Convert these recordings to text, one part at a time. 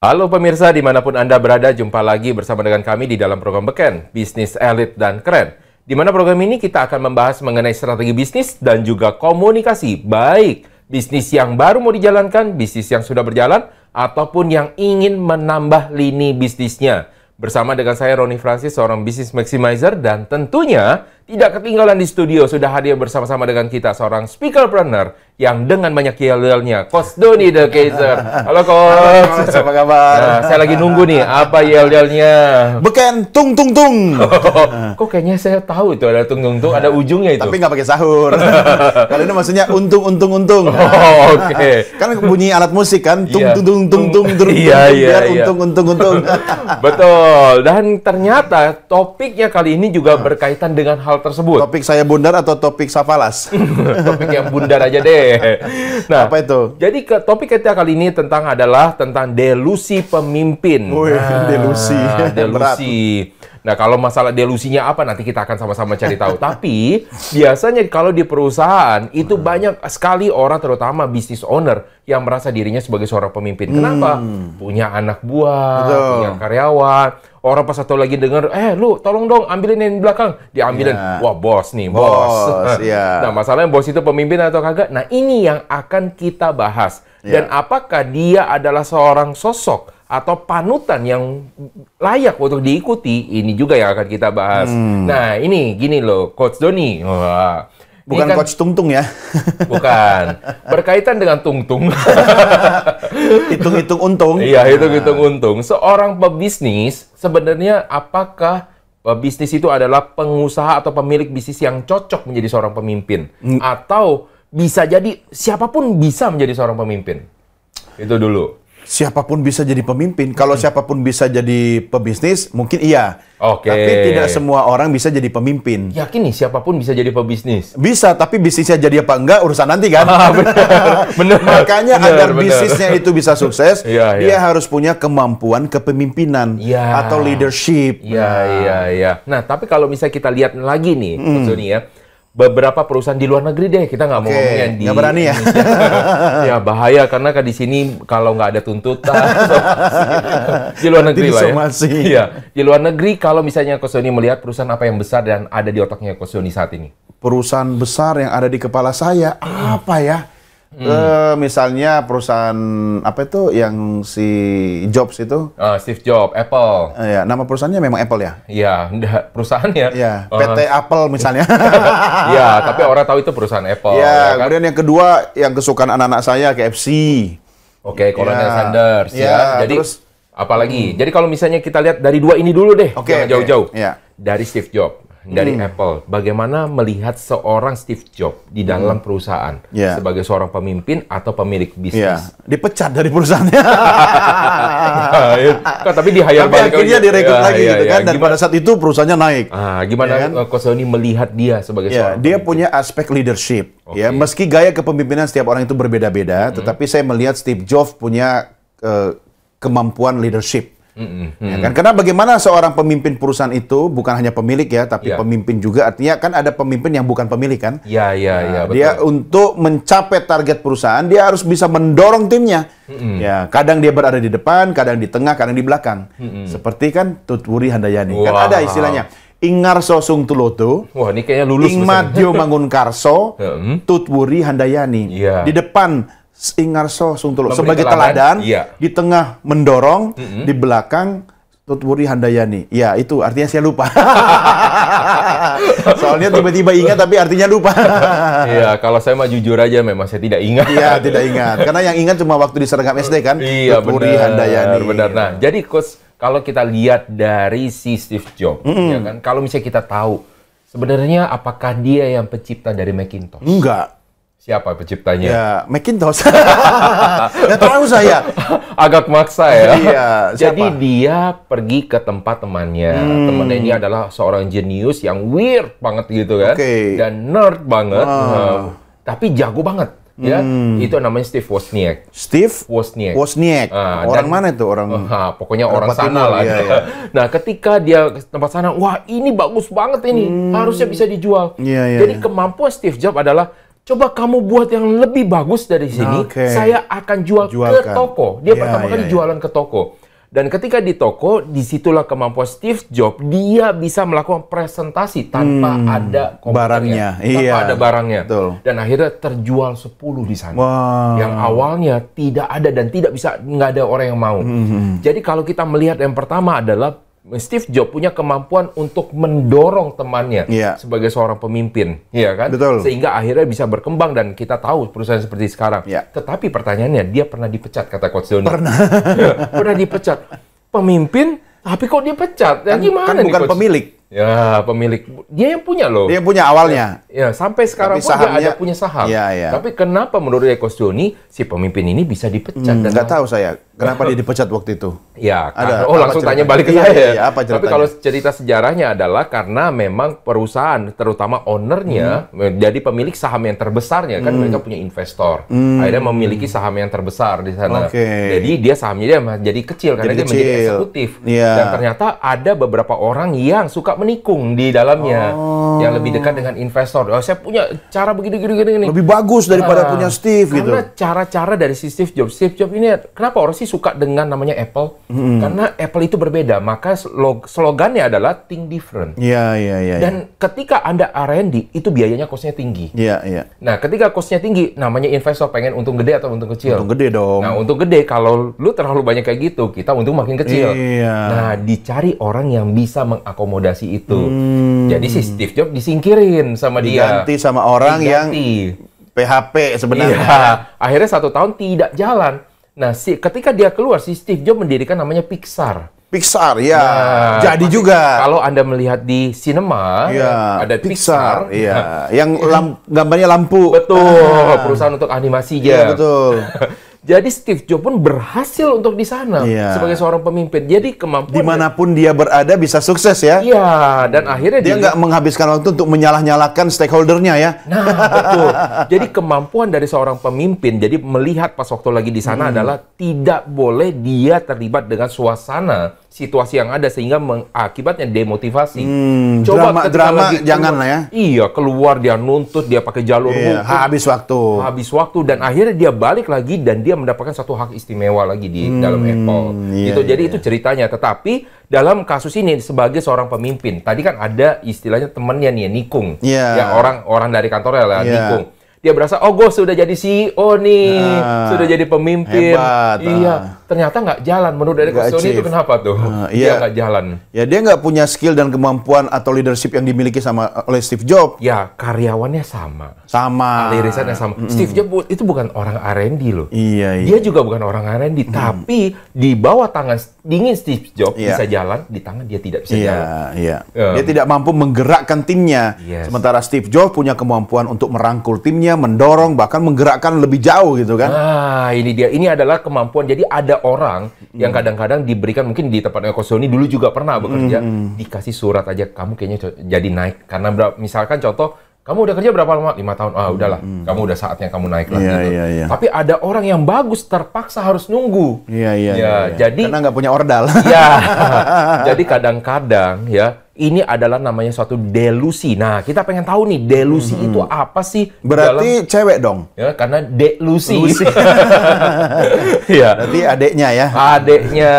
Halo pemirsa, dimanapun Anda berada, jumpa lagi bersama dengan kami di dalam program Beken, Bisnis Elit dan Keren. Di mana program ini kita akan membahas mengenai strategi bisnis dan juga komunikasi, baik bisnis yang baru mau dijalankan, bisnis yang sudah berjalan, ataupun yang ingin menambah lini bisnisnya. Bersama dengan saya, Roni Francis, seorang business maximizer, dan tentunya tidak ketinggalan di studio sudah hadir bersama-sama dengan kita seorang speakerpreneur yang dengan banyak yel-yelnya, Coach Doni The Kaiser. Halo Coach. Apa kabar? Nah, saya lagi nunggu nih, apa yel-yelnya? Beken tung tung tung. Kok kayaknya saya tahu itu ada tung tung tung, ada ujungnya itu. Tapi nggak pakai sahur. Kalau ini maksudnya untung untung untung. Oh, oke. Kan bunyi alat musik kan, tung Iya. tung tung tung tung tung. Iya, iya, biar iya. untung untung untung. Betul. Dan ternyata topiknya kali ini juga berkaitan dengan hal tersebut. Topik saya bundar atau topik safalas? Topik yang bundar aja deh. Nah, Apa itu? jadi topik kita kali ini adalah tentang delusi pemimpin. Wih, delusi. Delusi. Nah, kalau masalah delusinya apa nanti kita akan sama-sama cari tahu. Tapi biasanya kalau di perusahaan itu banyak sekali orang, terutama business owner, yang merasa dirinya sebagai seorang pemimpin. Kenapa? Punya anak buah, Betul. punya karyawan. Orang pas satu lagi dengar, lu tolong dong ambilin yang di belakang. Diambilin, Iya. wah bos nih, Bos, iya. Nah, masalahnya bos itu pemimpin atau kagak? Nah, ini yang akan kita bahas. Dan apakah dia adalah seorang sosok atau panutan yang layak untuk diikuti? Ini juga yang akan kita bahas. Nah, ini gini loh, Coach Doni. Wah, ini Bukan kan- coach tung-tung ya. Bukan. Berkaitan dengan tung-tung. Hitung-hitung untung. Iya, hitung-hitung untung. Seorang pebisnis, sebenarnya apakah pebisnis itu adalah pengusaha atau pemilik bisnis yang cocok menjadi seorang pemimpin? Atau bisa jadi siapapun bisa menjadi seorang pemimpin? Itu dulu. Siapapun bisa jadi pemimpin. Kalau siapapun bisa jadi pebisnis, mungkin iya. Oke. Tapi tidak semua orang bisa jadi pemimpin. Yakin nih siapapun bisa jadi pebisnis? Bisa, tapi bisnisnya jadi apa enggak urusan nanti kan. Benar. Makanya Benar, agar benar. bisnisnya itu bisa sukses, Iya, dia iya. harus punya kemampuan kepemimpinan Iya. atau leadership. Iya. Nah, tapi kalau misalnya kita lihat lagi nih, Coach Doni ya, beberapa perusahaan di luar negeri deh, kita nggak mau Oke, ngomong yang di nggak berani ya? Indonesia. Ya bahaya karena kan di sini kalau nggak ada tuntutan di luar negeri lah ya. disomasi. Iya, di luar negeri kalau misalnya Coach Doni melihat perusahaan apa yang besar dan ada di otaknya Coach Doni saat ini. Perusahaan besar yang ada di kepala saya, apa ya? Misalnya perusahaan apa itu yang si Jobs itu? Steve Jobs, Apple. Ya, nama perusahaannya memang Apple ya? Iya, perusahaannya. Ya, PT Apple misalnya. Iya, tapi orang tahu itu perusahaan Apple. Ya, kan? kemudian yang kedua yang kesukaan anak-anak saya KFC. Oke, Colonel Ya. Sanders ya. Ya, Jadi terus apalagi? Jadi kalau misalnya kita lihat dari dua ini dulu deh, Oke, jangan oke. jauh-jauh. Ya. Dari Steve Jobs, dari Apple. Bagaimana melihat seorang Steve Jobs di dalam perusahaan Ya. sebagai seorang pemimpin atau pemilik Ya, bisnis? dipecat dari perusahaannya. Kan, tapi di hire Tapi balik akhirnya lagi. direkrut lagi Iya, gitu iya. kan. Dan Gimana, pada saat itu perusahaannya naik. gimana Ya kan? Coach Doni melihat dia sebagai Ya, seorang dia pemimpin? punya aspek leadership. Oke. Ya, meski gaya kepemimpinan setiap orang itu berbeda-beda, tetapi saya melihat Steve Jobs punya kemampuan leadership. Ya kan? Karena bagaimana seorang pemimpin perusahaan itu bukan hanya pemilik ya, tapi Ya. pemimpin juga. Artinya kan ada pemimpin yang bukan pemilik kan. Iya, betul. Dia untuk mencapai target perusahaan dia harus bisa mendorong timnya. Ya, kadang dia berada di depan, kadang di tengah, kadang di belakang. Seperti kan Tutwuri Handayani. Kan Wow. ada istilahnya. Ingarso Sung Tuloto. Wah, ini kayaknya lulus. Ingmadjo Mangunkarso, Hmm. Tutwuri Handayani. Iya. Di depan Ingarso Sungtulo Memberi sebagai teladan, teladan, iya. di tengah mendorong, di belakang Tutwuri Handayani. Ya, itu artinya saya lupa. Soalnya tiba-tiba ingat tapi artinya lupa. Iya, kalau saya mah jujur aja memang saya tidak ingat. Iya, tidak ingat. Karena yang ingat cuma waktu di seragam SD kan. Iya, Tutwuri benar. Handayani. Benar. Nah, jadi Coach, kalau kita lihat dari si Steve Jobs, ya kan, kalau misalnya kita tahu sebenarnya apakah dia yang pencipta dari Macintosh? Enggak. Siapa penciptanya? Ya, Macintosh. Nggak tahu saya. Agak maksa ya. Iya, Jadi siapa? dia pergi ke tempat temannya. Temannya ini adalah seorang jenius yang weird banget gitu kan. Oke. Dan nerd banget. Tapi jago banget. Ya, itu namanya Steve Wozniak. Steve Wozniak. Wozniak. dan- Orang mana itu? Orang Pokoknya orang Eropa sana Timur, lah. iya, iya. Nah, ketika dia ke tempat sana, wah ini bagus banget ini, harusnya bisa dijual. Iya, iya, Jadi iya. kemampuan Steve Jobs adalah Coba kamu buat yang lebih bagus dari sini, saya akan jual ke toko. Dia pertama kali jualan ke toko. Dan ketika di toko, disitulah kemampuan Steve Jobs, dia bisa melakukan presentasi tanpa ada barangnya. Tanpa ada barangnya. Betul. Dan akhirnya terjual 10 di sana. Wow. Yang awalnya tidak ada dan nggak ada orang yang mau. Jadi kalau kita melihat yang pertama adalah Steve Jobs punya kemampuan untuk mendorong temannya sebagai seorang pemimpin, ya kan? Betul. Sehingga akhirnya bisa berkembang dan kita tahu perusahaan seperti sekarang. Tetapi pertanyaannya, dia pernah dipecat, kata Coach Doni. Pernah. Pernah dipecat. Pemimpin, tapi kok dipecat? Ya gimana kan nih, bukan Coach? pemilik. Ya, pemilik. Dia yang punya loh. Dia yang punya awalnya. Ya, sampai sekarang pun dia ada punya saham. Tapi kenapa menurut Coach Doni, si pemimpin ini bisa dipecat? Nggak tahu saya. Kenapa dia dipecat waktu itu? Ya, ada. Langsung tanya balik ke saya. Apa tapi kalau cerita sejarahnya adalah karena memang perusahaan, terutama ownernya, jadi pemilik saham yang terbesarnya, kan mereka punya investor. Akhirnya memiliki saham yang terbesar di sana. Jadi dia sahamnya dia jadi kecil karena dia menjadi eksekutif. Dan ternyata ada beberapa orang yang suka menikung di dalamnya, yang lebih dekat dengan investor. Oh, saya punya cara begini. Lebih bagus daripada punya Steve gitu. Karena cara-cara dari si Steve Jobs ini, kenapa orang sih suka dengan namanya Apple? Karena Apple itu berbeda, maka slogannya adalah think different. Dan ketika Anda R&D, itu biayanya cost-nya tinggi. Nah, ketika cost-nya tinggi, namanya investor pengen untung gede atau untung kecil? Untung gede dong. Nah, untung gede, kalau lu terlalu banyak kayak gitu, kita untung makin kecil. Nah, dicari orang yang bisa mengakomodasi itu. Jadi si Steve Jobs disingkirin sama dia. Diganti sama orang yang PHP sebenarnya. Akhirnya 1 tahun tidak jalan. Nah, ketika dia keluar, si Steve Jobs mendirikan namanya Pixar. Pixar, jadi juga. Kalau Anda melihat di sinema, ada Pixar. Yang gambarnya lampu. Betul, perusahaan untuk animasinya. Iya, betul. Jadi Steve Jobs pun berhasil untuk di sana sebagai seorang pemimpin. Jadi kemampuan dimanapun dia berada bisa sukses ya. Iya, dan akhirnya dia nggak menghabiskan waktu untuk menyalah-nyalahkan stakeholdernya ya. Nah, betul. Jadi kemampuan dari seorang pemimpin, jadi melihat pas waktu lagi di sana adalah tidak boleh dia terlibat dengan suasana situasi yang ada sehingga mengakibatnya demotivasi. Coba drama jangan lah ya. Iya, keluar dia nuntut, dia pakai jalur hukum. Habis waktu dan akhirnya dia balik lagi dan dia mendapatkan satu hak istimewa lagi di dalam Apple. Jadi itu ceritanya. Tetapi dalam kasus ini sebagai seorang pemimpin, tadi kan ada istilahnya temannya nih, nikung. Ya orang dari kantornya lah, nikung. Dia berasa, oh gue sudah jadi CEO nih, sudah jadi pemimpin. Hebat. Iya, ternyata nggak jalan. Menurut dari Coach Doni itu kenapa tuh? Dia nggak jalan. Ya dia nggak punya skill dan kemampuan atau leadership yang dimiliki oleh Steve Jobs. Ya, karyawannya sama. Ahli risetnya sama. Steve Jobs itu bukan orang R&D loh. Iya. Dia juga bukan orang R&D, tapi di bawah tangan dingin Steve Jobs bisa jalan, di tangan dia tidak bisa jalan. Dia tidak mampu menggerakkan timnya. Sementara Steve Jobs punya kemampuan untuk merangkul timnya, mendorong, bahkan menggerakkan lebih jauh gitu kan. Nah, ini dia. Ini adalah kemampuan. Jadi ada orang yang kadang-kadang diberikan, mungkin di tempatnya Coach Doni dulu juga pernah bekerja, dikasih surat aja, kamu kayaknya jadi naik. Karena misalkan contoh, kamu udah kerja berapa lama? 5 tahun. Udahlah, kamu udah saatnya kamu naik lagi. Tapi ada orang yang bagus terpaksa harus nunggu. Jadi karena nggak punya ordal. Jadi kadang-kadang ini adalah namanya suatu delusi. Nah, kita pengen tahu nih, delusi itu apa sih? Berarti cewek dong? Ya, karena delusi. Berarti adeknya ya? Adeknya.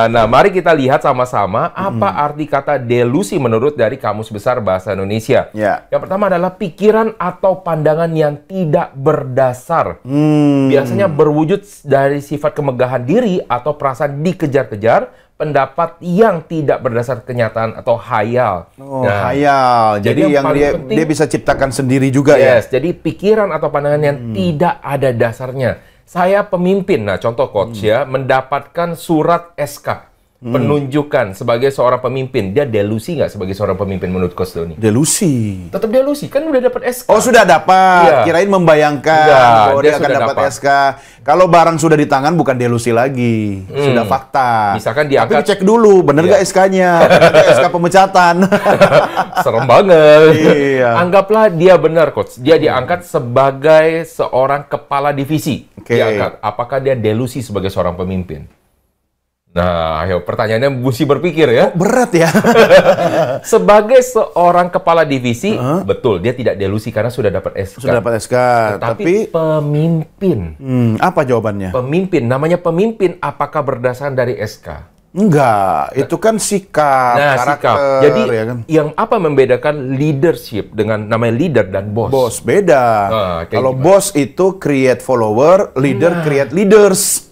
Nah, mari kita lihat sama-sama apa arti kata delusi menurut dari Kamus Besar Bahasa Indonesia. Yang pertama adalah pikiran atau pandangan yang tidak berdasar. Biasanya berwujud dari sifat kemegahan diri atau perasaan dikejar-kejar, pendapat yang tidak berdasar kenyataan atau hayal. Hayal. Jadi yang dia bisa ciptakan sendiri juga ya. Jadi pikiran atau pandangan yang tidak ada dasarnya. Saya pemimpin, nah contoh coach mendapatkan surat SK penunjukan sebagai seorang pemimpin. Dia delusi nggak sebagai seorang pemimpin menurut Coach Doni? Delusi. Tetap delusi, kan udah dapat SK. Oh, sudah dapat. Kirain membayangkan bahwa dia akan dapat SK. Kalau barang sudah di tangan bukan delusi lagi. Sudah fakta. Misalkan diangkat. Tapi cek dulu, bener nggak SK-nya? SK pemecatan. Serem banget. Anggaplah dia benar, Coach. Dia diangkat sebagai seorang kepala divisi. Diangkat. Apakah dia delusi sebagai seorang pemimpin? Nah, ayo pertanyaannya mesti berpikir ya. Berat ya. Sebagai seorang kepala divisi, betul dia tidak delusi karena sudah dapat SK. Sudah dapat SK, tapi pemimpin. Apa jawabannya? Pemimpin, namanya pemimpin apakah berdasarkan dari SK? Enggak, itu kan sikap, karakter. Sikap. Jadi ya kan? yang apa membedakan leadership dengan namanya leader dan bos? Bos beda. Kalau bos itu create follower, leader create leaders.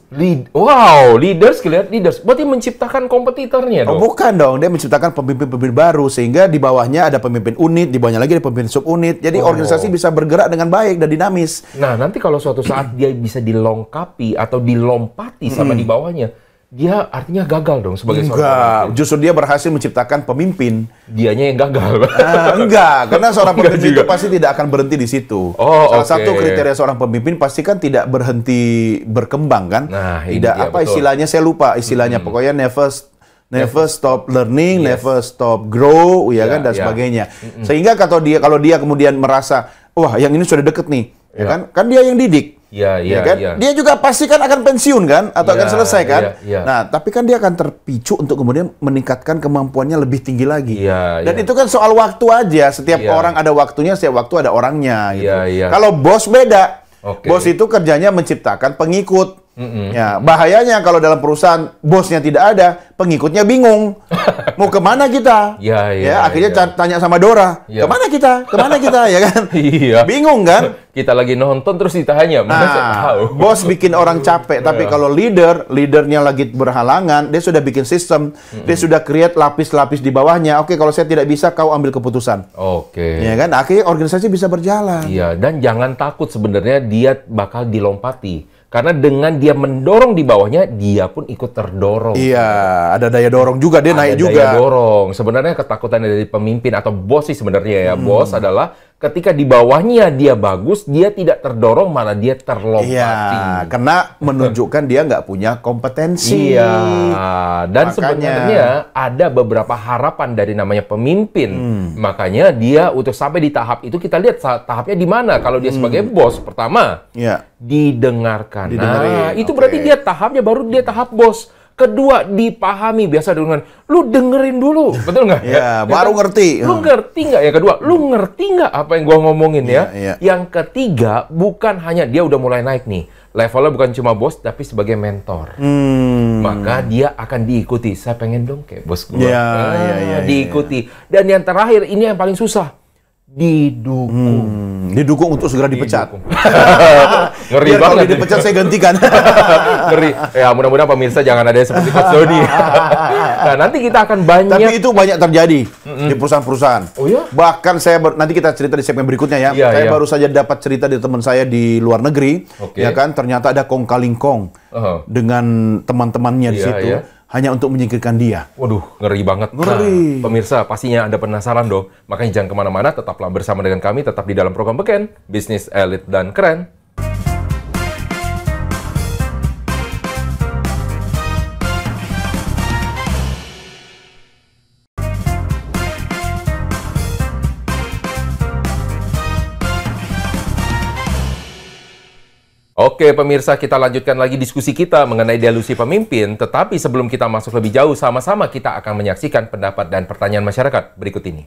Wow, leaders create leaders. Berarti menciptakan kompetitornya dong? Oh, bukan dong, dia menciptakan pemimpin-pemimpin baru sehingga di bawahnya ada pemimpin unit, di bawahnya lagi ada pemimpin subunit. Jadi organisasi bisa bergerak dengan baik dan dinamis. Nah, nanti kalau suatu saat dia bisa dilengkapi atau dilompati sama di bawahnya, dia artinya gagal dong sebagai seorang pemimpin. Justru dia berhasil menciptakan pemimpin. Dianya yang gagal. Enggak, karena seorang pemimpin itu pasti tidak akan berhenti di situ. Salah satu kriteria seorang pemimpin pasti kan tidak berhenti berkembang kan? Nah, tidak apa istilahnya, saya lupa istilahnya. Pokoknya never stop learning, never stop grow, ya kan, dan sebagainya. Sehingga kalau dia kemudian merasa, wah yang ini sudah deket nih, ya kan dia yang didik. Kan? Dia juga pasti kan akan pensiun kan atau akan selesai kan. Nah, tapi kan dia akan terpicu untuk kemudian meningkatkan kemampuannya lebih tinggi lagi. Dan itu kan soal waktu aja. Setiap orang ada waktunya, setiap waktu ada orangnya. Gitu. Kalau bos beda. Bos itu kerjanya menciptakan pengikut. Ya, bahayanya kalau dalam perusahaan bosnya tidak ada, pengikutnya bingung. Mau kemana kita? Akhirnya tanya sama Dora, kemana kita, ya kan? Bingung kan? Kita lagi nonton terus ditanya, mana saya tahu. Bos bikin orang capek, tapi kalau leadernya lagi berhalangan, dia sudah bikin sistem, dia sudah create lapis-lapis di bawahnya. Oke, kalau saya tidak bisa, kau ambil keputusan. Ya kan? Akhirnya organisasi bisa berjalan. Dan jangan takut sebenarnya dia bakal dilompati. Karena dengan dia mendorong di bawahnya, dia pun ikut terdorong. Ada daya dorong juga, dia naik juga. Daya dorong. Sebenarnya ketakutan dari pemimpin atau bos sih sebenarnya ya. Bos adalah ketika di bawahnya dia bagus, dia tidak terdorong, malah dia terlompati. Karena menunjukkan dia nggak punya kompetensi. Dan sebenarnya ada beberapa harapan dari namanya pemimpin. Makanya dia untuk sampai di tahap itu, kita lihat tahapnya di mana. Kalau dia sebagai bos, pertama, didengarkan. Nah, itu berarti dia tahapnya baru dia tahap bos. Kedua, dipahami. Biasa dengan, lu dengerin dulu. Betul nggak? Baru ngerti. Lu ngerti nggak? Yang kedua, lu ngerti nggak apa yang gua ngomongin ya? Yang ketiga, bukan hanya dia udah mulai naik nih. Levelnya bukan cuma bos, tapi sebagai mentor. Maka dia akan diikuti. Saya pengen dong kayak bos gua. Diikuti. Dan yang terakhir, ini yang paling susah. Didukung untuk segera dipecat. Ngeri Biar banget. Kalau dipecat saya gantikan. Ngeri. Ya mudah-mudahan pemirsa jangan ada yang seperti Coach Doni. Nah, nanti kita akan banyak. Tapi itu banyak terjadi di perusahaan-perusahaan. Oh ya? Bahkan nanti kita cerita di segmen berikutnya ya. Saya baru saja dapat cerita dari teman saya di luar negeri. Ya kan, ternyata ada kong kaling kong dengan teman-temannya di situ. Hanya untuk menyingkirkan dia. Waduh, ngeri banget. Ngeri. Nah, pemirsa, pastinya Anda penasaran dong. Makanya jangan kemana-mana, tetaplah bersama dengan kami, tetap di dalam program Beken, Bisnis Elit dan Keren. Oke pemirsa, kita lanjutkan lagi diskusi kita mengenai delusi pemimpin. Tetapi sebelum kita masuk lebih jauh, sama-sama kita akan menyaksikan pendapat dan pertanyaan masyarakat berikut ini.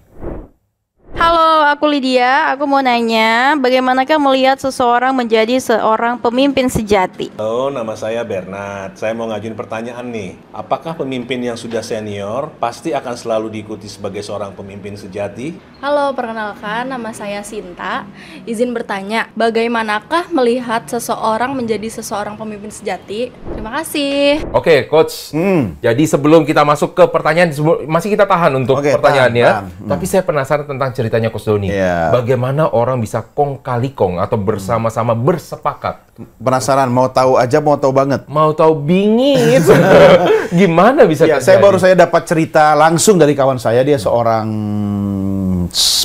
Halo, aku Lydia. Aku mau nanya, bagaimanakah melihat seseorang menjadi seorang pemimpin sejati? Halo, nama saya Bernard. Saya mau ngajuin pertanyaan nih. Apakah pemimpin yang sudah senior pasti akan selalu diikuti sebagai seorang pemimpin sejati? Halo, perkenalkan, nama saya Sinta. Izin bertanya, bagaimanakah melihat seseorang menjadi seseorang pemimpin sejati? Terima kasih. Oke, Coach. Jadi sebelum kita masuk ke pertanyaan, masih kita tahan untuk pertanyaannya. Tapi saya penasaran tentang ceritanya Coach Doni. Bagaimana orang bisa kong kali kong atau bersama-sama bersepakat? Penasaran, mau tahu aja, mau tahu banget. Mau tahu bingit. Gimana bisa terjadi? Saya baru dapat cerita langsung dari kawan saya. Dia seorang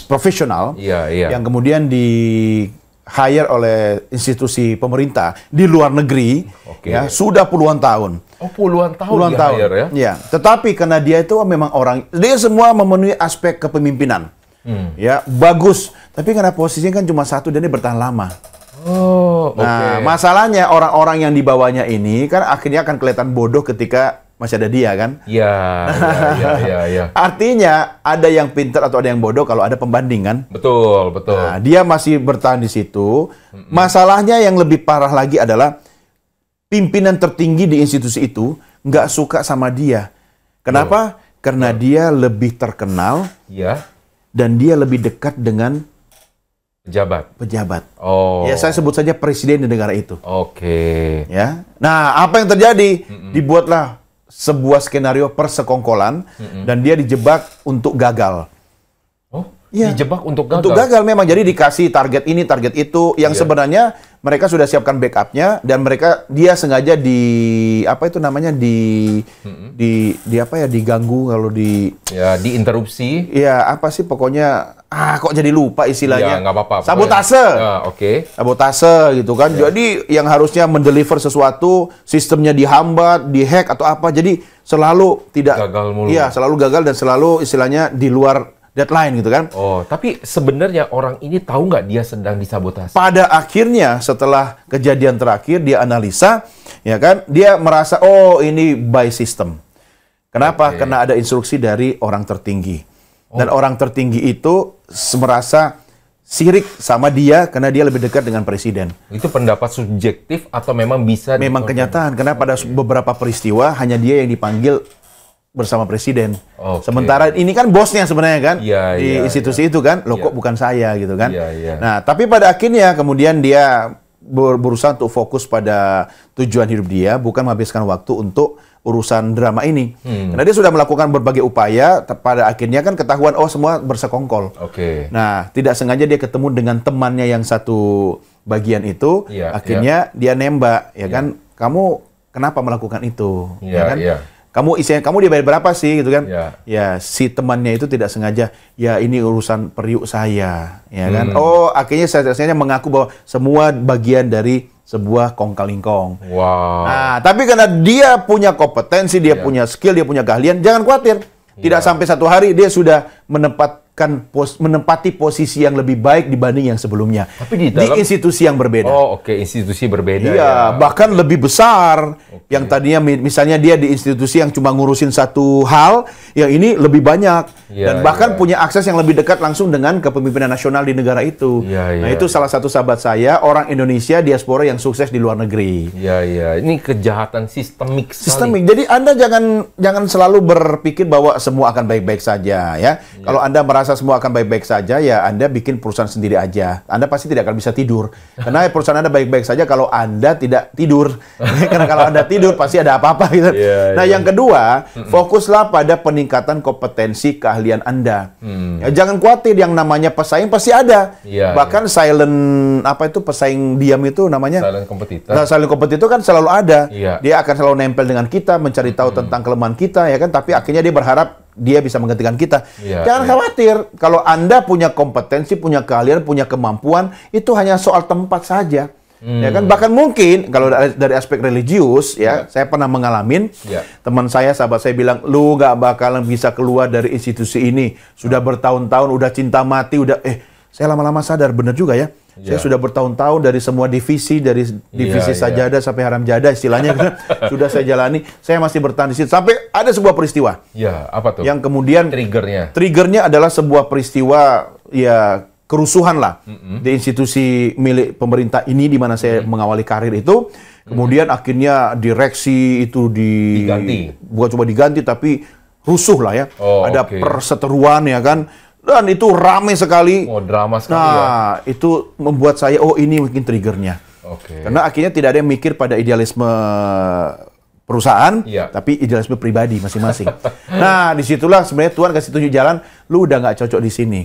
profesional yang kemudian di hire oleh institusi pemerintah di luar negeri. Sudah puluhan tahun. Puluhan tahun hire ya? Tetapi karena dia itu memang dia semua memenuhi aspek kepemimpinan. Bagus. Tapi karena posisinya kan cuma satu dan dia bertahan lama. Masalahnya orang-orang yang di bawahnya ini kan akhirnya akan kelihatan bodoh ketika masih ada dia kan. Iya, iya. Artinya ada yang pintar atau ada yang bodoh kalau ada pembanding kan. Betul. Nah, dia masih bertahan di situ. Masalahnya yang lebih parah lagi adalah pimpinan tertinggi di institusi itu nggak suka sama dia. Kenapa? Karena dia lebih terkenal. Iya. Dan dia lebih dekat dengan pejabat. Oh. Ya, saya sebut saja presiden di negara itu. Oke. Ya. Nah, apa yang terjadi? Dibuatlah sebuah skenario persekongkolan dan dia dijebak untuk gagal. Oh, ya. Dijebak untuk gagal? Untuk gagal memang. Jadi dikasih target ini, target itu. Yang sebenarnya mereka sudah siapkan backupnya dan dia sengaja diganggu kalau diinterupsi. Ya, apa sih pokoknya kok jadi lupa istilahnya. Ya, nggak apa-apa. Sabotase. Oke. Sabotase gitu kan. Ya. Jadi yang harusnya mendeliver sesuatu, sistemnya dihambat, dihack atau apa. Jadi selalu tidak gagal mulu. Iya, selalu gagal dan selalu istilahnya di luar deadline gitu kan. Oh, tapi sebenarnya orang ini tahu nggak dia sedang disabotase? Pada akhirnya setelah kejadian terakhir dia analisa, ya kan, dia merasa ini by system. Kenapa? Karena ada instruksi dari orang tertinggi. Dan orang tertinggi itu merasa sirik sama dia karena dia lebih dekat dengan presiden. Itu pendapat subjektif atau memang bisa? Memang kenyataan. Karena pada beberapa peristiwa hanya dia yang dipanggil bersama presiden. Sementara ini kan bosnya sebenarnya kan di institusi itu kan. Loh kok bukan saya gitu kan. Nah, tapi pada akhirnya kemudian dia berusaha untuk fokus pada tujuan hidup dia, bukan menghabiskan waktu untuk urusan drama ini. Karena dia sudah melakukan berbagai upaya, pada akhirnya kan ketahuan semua bersekongkol. Nah, tidak sengaja dia ketemu dengan temannya yang satu bagian itu, akhirnya dia nembak, ya kan? Kamu kenapa melakukan itu? Ya kan? Kamu dibayar berapa sih gitu kan? Ya, si temannya itu tidak sengaja, ya ini urusan periuk saya, ya kan? Akhirnya saya mengaku bahwa semua bagian dari sebuah kong-kali-kong. Wow. Nah, tapi karena dia punya kompetensi, dia punya skill, dia punya keahlian, jangan khawatir. Tidak sampai satu hari dia sudah menempati posisi yang lebih baik dibanding yang sebelumnya. Tapi di institusi yang berbeda. Institusi berbeda. Iya, bahkan lebih besar. Yang tadinya misalnya dia di institusi yang cuma ngurusin satu hal, yang ini lebih banyak. Dan bahkan punya akses yang lebih dekat langsung dengan kepemimpinan nasional di negara itu. Nah, itu salah satu sahabat saya, orang Indonesia diaspora yang sukses di luar negeri. Ini kejahatan sistemik sekali. Sistemik. Jadi Anda jangan selalu berpikir bahwa semua akan baik-baik saja ya. Kalau Anda merasa semua akan baik-baik saja, ya Anda bikin perusahaan sendiri aja. Anda pasti tidak akan bisa tidur. Karena perusahaan Anda baik-baik saja kalau Anda tidak tidur. Karena kalau Anda tidur pasti ada apa-apa gitu. Yang kedua, fokuslah pada peningkatan kompetensi keahlian Anda. Jangan khawatir, yang namanya pesaing pasti ada. Bahkan pesaing diam itu namanya silent competitor. Nah, silent competitor kan selalu ada. Dia akan selalu nempel dengan kita, mencari tahu tentang kelemahan kita, ya kan? Tapi akhirnya dia berharap dia bisa menggantikan kita. Jangan khawatir, kalau Anda punya kompetensi, punya keahlian, punya kemampuan, itu hanya soal tempat saja. Ya kan, bahkan mungkin kalau dari aspek religius saya pernah mengalami teman saya, sahabat saya bilang, lu nggak bakalan bisa keluar dari institusi ini, sudah bertahun-tahun, udah cinta mati, saya lama-lama sadar benar juga ya. Saya sudah bertahun-tahun dari semua divisi, dari divisi sajadah sampai haram jadah istilahnya sudah saya jalani, saya masih bertahan di situ sampai ada sebuah peristiwa. Apa tuh? Yang kemudian triggernya adalah sebuah peristiwa kerusuhan lah di institusi milik pemerintah ini di mana saya mengawali karir itu. Kemudian akhirnya direksi itu bukan cuma diganti tapi rusuh lah ya. Ada perseteruan ya kan. Dan itu ramai sekali. Drama sekali itu membuat saya, ini mungkin triggernya. Karena akhirnya tidak ada yang mikir pada idealisme perusahaan, tapi idealisme pribadi masing-masing. Nah, disitulah sebenarnya Tuhan kasih tunjuk jalan, lu udah nggak cocok di sini.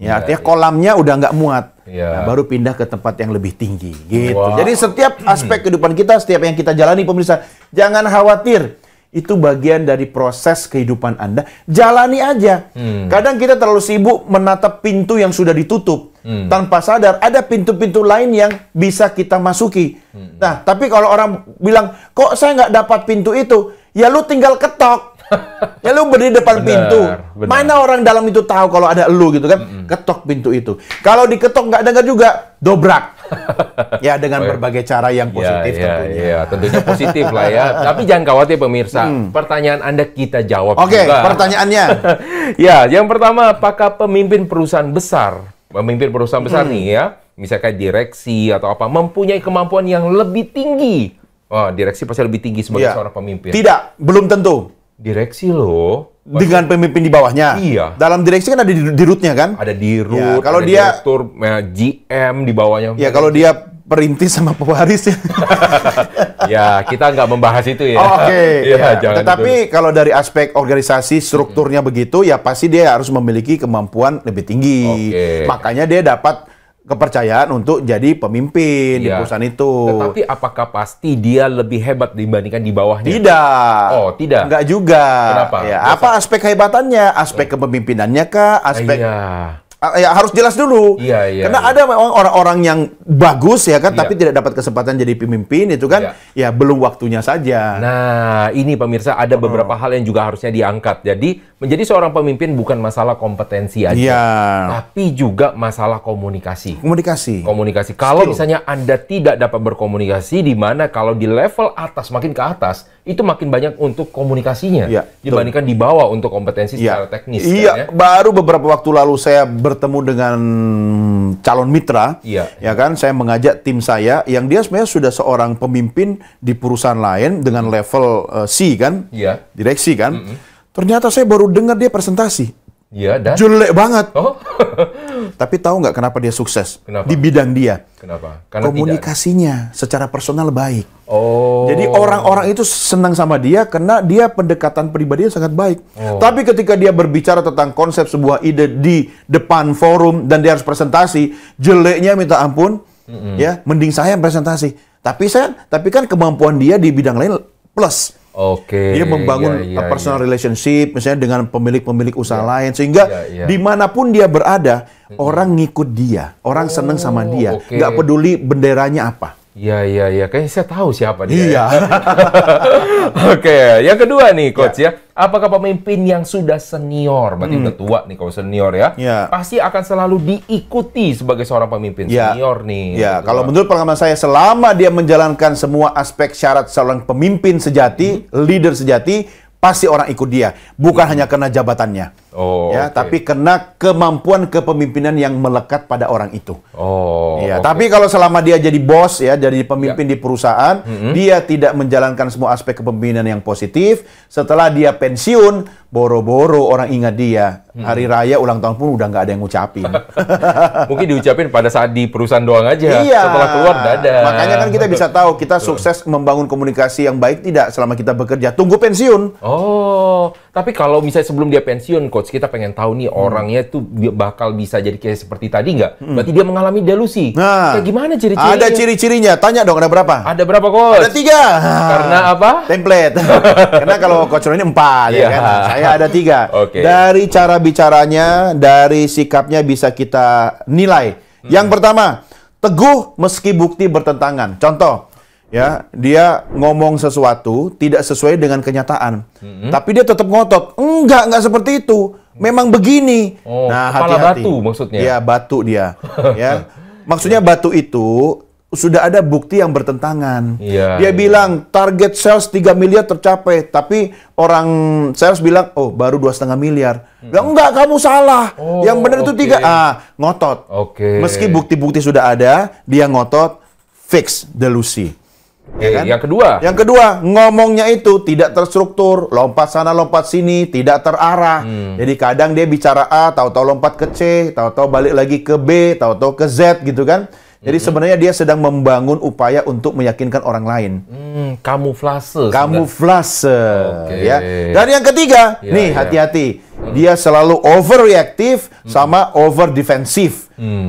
Artinya kolamnya udah nggak muat. Nah, baru pindah ke tempat yang lebih tinggi. Gitu. Jadi setiap aspek kehidupan kita, setiap yang kita jalani, pemirsa, jangan khawatir. Itu bagian dari proses kehidupan Anda. Jalani aja. Kadang kita terlalu sibuk menatap pintu yang sudah ditutup. Tanpa sadar, ada pintu-pintu lain yang bisa kita masuki. Nah, tapi kalau orang bilang, kok saya nggak dapat pintu itu? Ya lu tinggal ketok. Ya lu berdiri depan pintu. Mana orang dalam itu tahu kalau ada lu gitu kan? Ketok pintu itu. Kalau diketok nggak dengar juga, dobrak. Ya dengan berbagai cara yang positif tentunya. Ya, tentunya positif lah ya. Tapi jangan khawatir pemirsa, pertanyaan Anda kita jawab Oke, juga. pertanyaannya. Ya, yang pertama, apakah pemimpin perusahaan besar nih ya, misalkan direksi atau apa, mempunyai kemampuan yang lebih tinggi? Oh, direksi pasti lebih tinggi sebagai seorang pemimpin. Tidak, belum tentu. Direksi loh. Dengan pemimpin di bawahnya. Iya. Dalam direksi kan ada di rootnya kan? Ada dirut, Ya, kalau ada dia direktur, GM di bawahnya. Ya kalau dia perintis sama pewaris ya. Ya, kita nggak membahas itu ya. Oke. Ya, ya. jangan Tetapi kalau dari aspek organisasi strukturnya begitu, ya pasti dia harus memiliki kemampuan lebih tinggi. Oke. Makanya dia dapat kepercayaan untuk jadi pemimpin di Iya. perusahaan itu. Tetapi apakah pasti dia lebih hebat dibandingkan di bawahnya? Tidak. Oh, tidak. Enggak juga. Kenapa? Ya, apa aspek kehebatannya? Aspek kepemimpinannya kah? Aspek Iya. Ya harus jelas dulu. Iya. Karena ada memang orang-orang yang bagus ya kan, Iya. tapi tidak dapat kesempatan jadi pemimpin itu kan, ya belum waktunya saja. Nah, ini pemirsa ada beberapa hal yang juga harusnya diangkat. Jadi, menjadi seorang pemimpin bukan masalah kompetensi aja, Iya. tapi juga masalah komunikasi. Komunikasi. Kalau Skill. misalnya Anda tidak dapat berkomunikasi, di mana kalau di level atas, makin ke atas, itu makin banyak untuk komunikasinya. Iya, dibandingkan di bawah untuk kompetensi secara teknis. Iya, kan, ya? baru beberapa waktu lalu saya bertemu dengan calon mitra, Iya. ya kan, saya mengajak tim saya yang dia sebenarnya sudah seorang pemimpin di perusahaan lain dengan level C kan, Iya. direksi kan. Ternyata saya baru dengar dia presentasi, Iya, dan... jelek banget. Oh, Tapi tahu nggak kenapa dia sukses Kenapa? di bidang dia? kenapa? Karena Komunikasinya secara personal baik. Oh. Jadi orang-orang itu senang sama dia karena dia pendekatan pribadinya sangat baik. Tapi ketika dia berbicara tentang konsep sebuah ide di depan forum dan dia harus presentasi, jeleknya minta ampun. Ya, mending saya yang presentasi. Tapi kan kemampuan dia di bidang lain plus. Oke. Dia membangun Iya, personal relationship misalnya dengan pemilik-pemilik usaha lain sehingga Iya. dimanapun dia berada orang ngikut dia, orang seneng sama dia, oke. nggak peduli benderanya apa. Iya. Kayaknya saya tahu siapa dia. Iya. Oke, yang kedua nih Coach ya. Apakah pemimpin yang sudah senior, berarti udah tua nih kalau senior ya, Iya. pasti akan selalu diikuti sebagai seorang pemimpin Ya. senior nih. Ya, Udah kalau tua. menurut pengalaman saya, selama dia menjalankan semua aspek syarat seorang pemimpin sejati, leader sejati, pasti orang ikut dia. Bukan hanya karena jabatannya. Oh, Ya, oke. tapi karena kemampuan kepemimpinan yang melekat pada orang itu. Oh, Ya, oke. tapi kalau selama dia jadi bos ya, jadi pemimpin di perusahaan, dia tidak menjalankan semua aspek kepemimpinan yang positif. Setelah dia pensiun, boro-boro orang ingat dia. Hari raya ulang tahun pun udah nggak ada yang ngucapin. Mungkin diucapin pada saat di perusahaan doang aja. Iya. Setelah keluar dadah. Makanya kan kita bisa tahu kita sukses membangun komunikasi yang baik tidak selama kita bekerja. Tunggu pensiun. Oh, tapi kalau misalnya sebelum dia pensiun, Coach, kita pengen tahu nih orangnya tuh bakal bisa jadi kayak seperti tadi nggak? Berarti dia mengalami delusi. Nah, Kayak gimana ciri-cirinya? ada ciri-cirinya. Tanya dong, ada berapa? Ada berapa, Coach? Ada 3. Karena apa? Template. Karena kalau Coach Ron ini 4 ya Iya. kan. Nah, saya ada 3. Oke. Dari cara bicaranya, dari sikapnya bisa kita nilai. Yang pertama, teguh meski bukti bertentangan. Contoh, ya, dia ngomong sesuatu tidak sesuai dengan kenyataan. Tapi dia tetap ngotot. Enggak seperti itu. Memang begini. Oh, nah, kepala hati-hati. batu maksudnya? Iya, batu dia. Ya. Maksudnya batu itu sudah ada bukti yang bertentangan. Iya, Dia iya. bilang target sales 3 miliar tercapai, tapi orang sales bilang, oh baru 2,5 miliar. Bilang, enggak, kamu salah. Oh, Yang benar itu oke. 3. Ngotot. Oke. Meski bukti-bukti sudah ada, dia ngotot, fix delusi. Oke, kan? yang kedua. Yang kedua, ngomongnya itu tidak terstruktur, lompat sana, lompat sini, tidak terarah. Jadi kadang dia bicara A, tahu-tahu lompat ke C, tahu-tahu balik lagi ke B, tahu-tahu ke Z gitu kan. Jadi sebenarnya dia sedang membangun upaya untuk meyakinkan orang lain. Kamuflase. Kamuflase, Oke. ya. Dan yang ketiga, Ya, nih ya. hati-hati. Dia selalu overreaktif sama over defensif.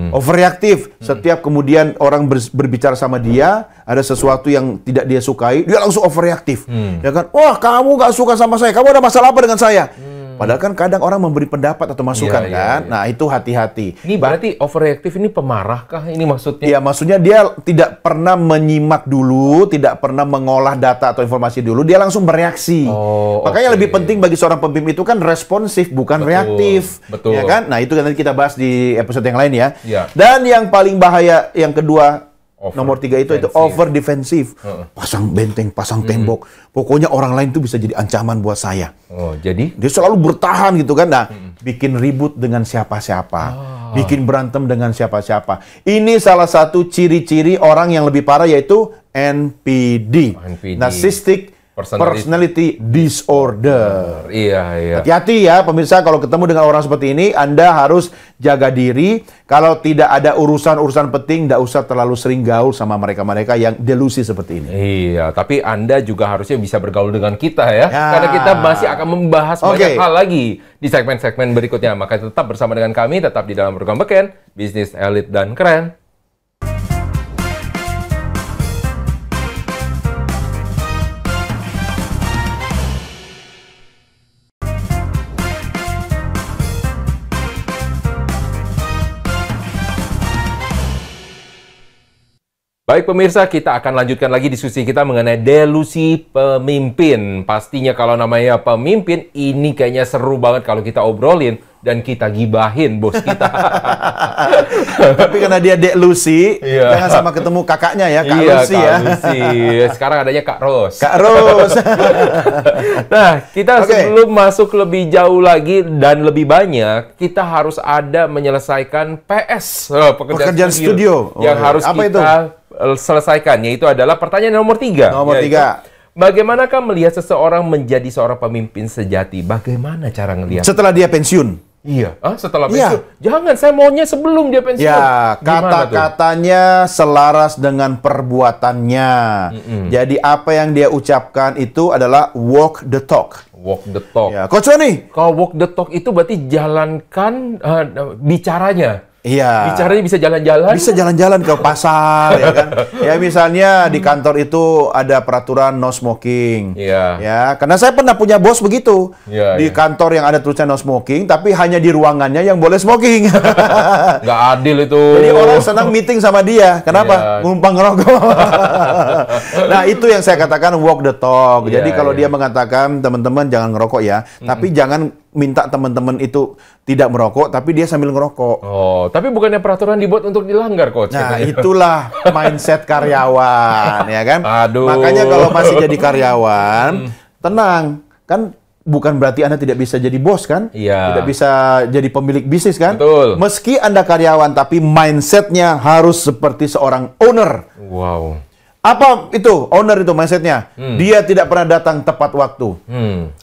Overreaktif, setiap kemudian orang berbicara sama dia, ada sesuatu yang tidak dia sukai, dia langsung overreaktif. Ya kan? Wah, kamu nggak suka sama saya, kamu ada masalah apa dengan saya? Padahal kan kadang orang memberi pendapat atau masukan Iya, iya, kan. iya. Nah, itu hati-hati. Ini berarti overreaktif ini pemarah kah? Ini maksudnya? Iya, maksudnya dia tidak pernah menyimak dulu, tidak pernah mengolah data atau informasi dulu, dia langsung bereaksi. Oh, Makanya oke. lebih penting bagi seorang pemimpin itu kan responsif, bukan Betul, reaktif. betul. Ya kan? Nah, itu nanti kita bahas di episode yang lain ya. Iya. Dan yang paling bahaya yang kedua, Nomor 3 itu over defensive. Pasang benteng, pasang tembok. Pokoknya orang lain tuh bisa jadi ancaman buat saya. Oh, jadi? Dia selalu bertahan gitu kan. Nah, bikin ribut dengan siapa-siapa. Bikin berantem dengan siapa-siapa. Ini salah satu ciri-ciri orang yang lebih parah yaitu NPD. Narcissistic Personality Disorder. Iya. Hati-hati ya pemirsa, kalau ketemu dengan orang seperti ini, Anda harus jaga diri. Kalau tidak ada urusan-urusan penting, tidak usah terlalu sering gaul sama mereka-mereka yang delusi seperti ini. Iya, tapi Anda juga harusnya bisa bergaul dengan kita ya. Karena kita masih akan membahas banyak hal lagi di segmen-segmen berikutnya. Maka tetap bersama dengan kami, tetap di dalam program Beken, Bisnis Elit dan Keren. Baik pemirsa, kita akan lanjutkan lagi diskusi kita mengenai delusi pemimpin. Pastinya kalau namanya pemimpin, ini kayaknya seru banget kalau kita obrolin dan kita gibahin bos kita. Tapi karena dia delusi, jangan sama ketemu kakaknya ya, Kak Lucy ya. Lucy. Sekarang adanya Kak Ros. Kak Ros. Nah, kita sebelum masuk lebih jauh lagi dan lebih banyak, kita harus ada menyelesaikan PS, pekerjaan studio yang harus kita selesaikan, yaitu adalah pertanyaan nomor 3. Nomor 3. Bagaimanakah melihat seseorang menjadi seorang pemimpin sejati? Bagaimana cara ngelihat? Setelah dia pensiun. Iya. Setelah pensiun? Jangan, saya maunya sebelum dia pensiun. Ya, kata-katanya selaras dengan perbuatannya. Jadi apa yang dia ucapkan itu adalah walk the talk. Walk the talk. Ya, Coach Roni. Kalau walk the talk itu berarti jalankan bicaranya. Iya. Bicaranya bisa jalan-jalan. Bisa jalan-jalan ke pasar, ya kan? Ya misalnya di kantor itu ada peraturan no smoking. Iya. Ya, karena saya pernah punya bos begitu. Iya, di kantor yang ada tulisan no smoking, tapi hanya di ruangannya yang boleh smoking. Nggak adil itu. Jadi orang senang meeting sama dia. Kenapa? Numpang ngerokok. Nah, itu yang saya katakan walk the talk. Jadi kalau dia mengatakan teman-teman jangan ngerokok ya, tapi jangan minta teman-teman itu tidak merokok, tapi dia sambil ngerokok. Oh, tapi bukannya peraturan dibuat untuk dilanggar, Coach? Nah, itulah mindset karyawan, ya kan? Aduh. Makanya kalau masih jadi karyawan, tenang. Kan bukan berarti Anda tidak bisa jadi bos, kan? Iya. Tidak bisa jadi pemilik bisnis, kan? Betul. Meski Anda karyawan, tapi mindsetnya harus seperti seorang owner. Wow. Apa itu owner itu mindsetnya? Dia tidak pernah datang tepat waktu.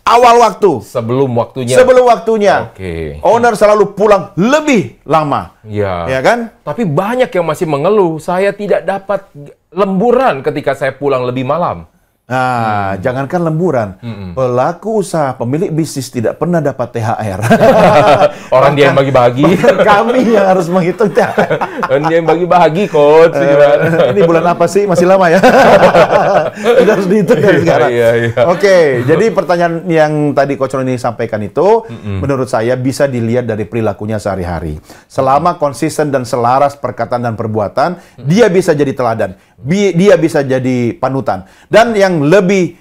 Awal waktu. Sebelum waktunya. Sebelum waktunya. Oke. Owner selalu pulang lebih lama. Ya. Ya kan? Tapi banyak yang masih mengeluh, saya tidak dapat lemburan ketika saya pulang lebih malam. Nah, jangankan lemburan, pelaku usaha, pemilik bisnis tidak pernah dapat THR. Orang dia yang bagi-bagi. Kami yang harus menghitung THR. Dia yang bagi-bagi, Coach. Ini bulan apa sih? Masih lama ya? Sudah harus dihitung dari sekarang. Iya. Oke, jadi pertanyaan yang tadi Coach Roni sampaikan itu, menurut saya bisa dilihat dari perilakunya sehari-hari. Selama konsisten dan selaras perkataan dan perbuatan, dia bisa jadi teladan. Dia bisa jadi panutan. Dan yang lebih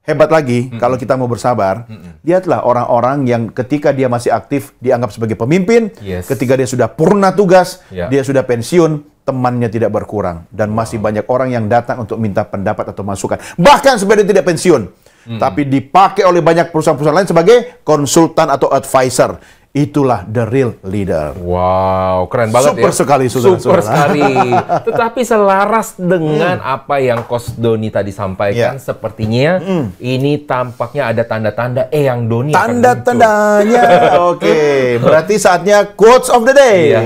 hebat lagi, kalau kita mau bersabar, lihatlah orang-orang yang ketika dia masih aktif dianggap sebagai pemimpin, ketika dia sudah purna tugas, dia sudah pensiun, temannya tidak berkurang. Dan masih banyak orang yang datang untuk minta pendapat atau masukan. Bahkan sebenarnya tidak pensiun, tapi dipakai oleh banyak perusahaan-perusahaan lain sebagai konsultan atau advisor. Itulah the real leader. Wow, keren banget. Super sekali, Super sekali. Tetapi selaras dengan apa yang Coach Doni tadi sampaikan, sepertinya ini tampaknya ada tanda-tanda Eyang Doni. Tanda-tandanya. Oke, berarti saatnya quotes of the day.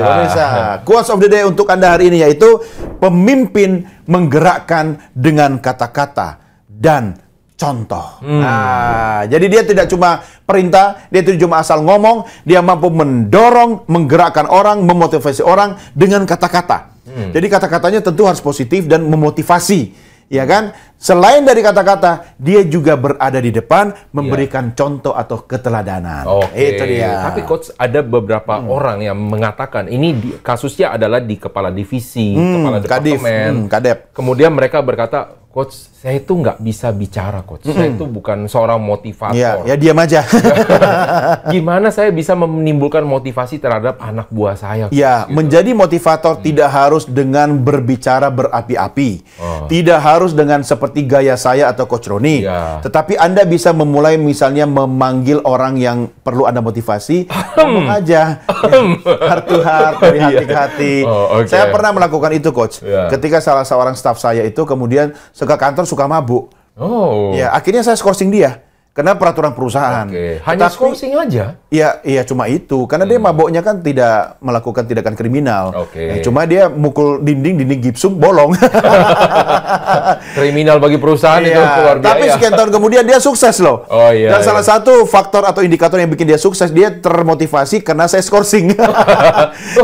Quotes of the day untuk Anda hari ini yaitu pemimpin menggerakkan dengan kata-kata dan contoh. Nah, jadi dia tidak cuma perintah, dia tidak cuma asal ngomong, dia mampu mendorong, menggerakkan orang, memotivasi orang dengan kata-kata. Jadi kata-katanya tentu harus positif dan memotivasi, ya kan? Selain dari kata-kata, dia juga berada di depan, memberikan contoh atau keteladanan. Itu dia. Tapi Coach, ada beberapa orang yang mengatakan kasusnya adalah di kepala divisi, kepala departemen, kadep. Kemudian mereka berkata, Coach, saya itu nggak bisa bicara, Coach. Saya itu bukan seorang motivator. Ya diam aja. Gimana saya bisa menimbulkan motivasi terhadap anak buah saya? Ya, menjadi motivator tidak harus dengan berbicara berapi-api. Tidak harus dengan seperti gaya saya atau Coach Roni. Ya. Tetapi Anda bisa memulai misalnya memanggil orang yang perlu Anda motivasi. Ngomong aja. Heart to heart, dari hati ke hati. Saya pernah melakukan itu, Coach. Ketika salah seorang staf saya itu kemudian ke kantor suka mabuk. Ya, akhirnya saya skorsing dia. Karena peraturan perusahaan. Hanya skorsing aja? Iya, cuma itu. Karena dia maboknya kan tidak melakukan tindakan kriminal. Cuma dia mukul dinding gipsum bolong. Kriminal bagi perusahaan itu keluar biaya. Tapi sekian tahun kemudian dia sukses loh. Dan salah satu faktor atau indikator yang bikin dia sukses, dia termotivasi karena saya skorsing.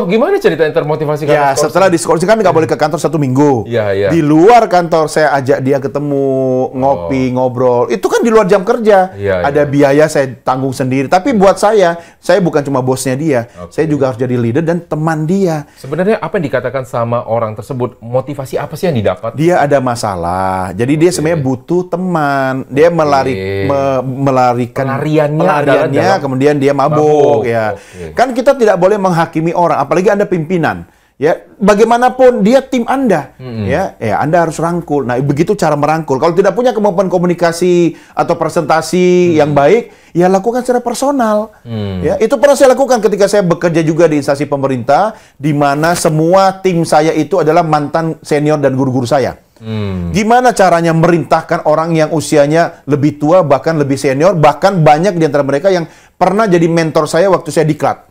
Gimana cerita yang termotivasi karena skorsing? Setelah di skorsing kan nggak boleh ke kantor 1 minggu. Di luar kantor saya ajak dia ketemu, ngopi, ngobrol. Itu kan di luar jam kerja. Ada biaya saya tanggung sendiri. Tapi buat saya bukan cuma bosnya dia. Saya juga harus jadi leader dan teman dia. Sebenarnya apa yang dikatakan sama orang tersebut? Motivasi apa sih yang didapat? Dia ada masalah. Jadi dia sebenarnya butuh teman. Dia melarikan pelariannya, kemudian dia mabuk. Kan kita tidak boleh menghakimi orang, apalagi Anda pimpinan. Ya, bagaimanapun dia tim Anda, ya Anda harus rangkul. Nah, begitu cara merangkul. Kalau tidak punya kemampuan komunikasi atau presentasi yang baik, ya lakukan secara personal. Ya, itu pernah saya lakukan ketika saya bekerja juga di instansi pemerintah, di mana semua tim saya itu adalah mantan senior dan guru-guru saya. Gimana caranya merintahkan orang yang usianya lebih tua, bahkan lebih senior, bahkan banyak di antara mereka yang pernah jadi mentor saya waktu saya diklat.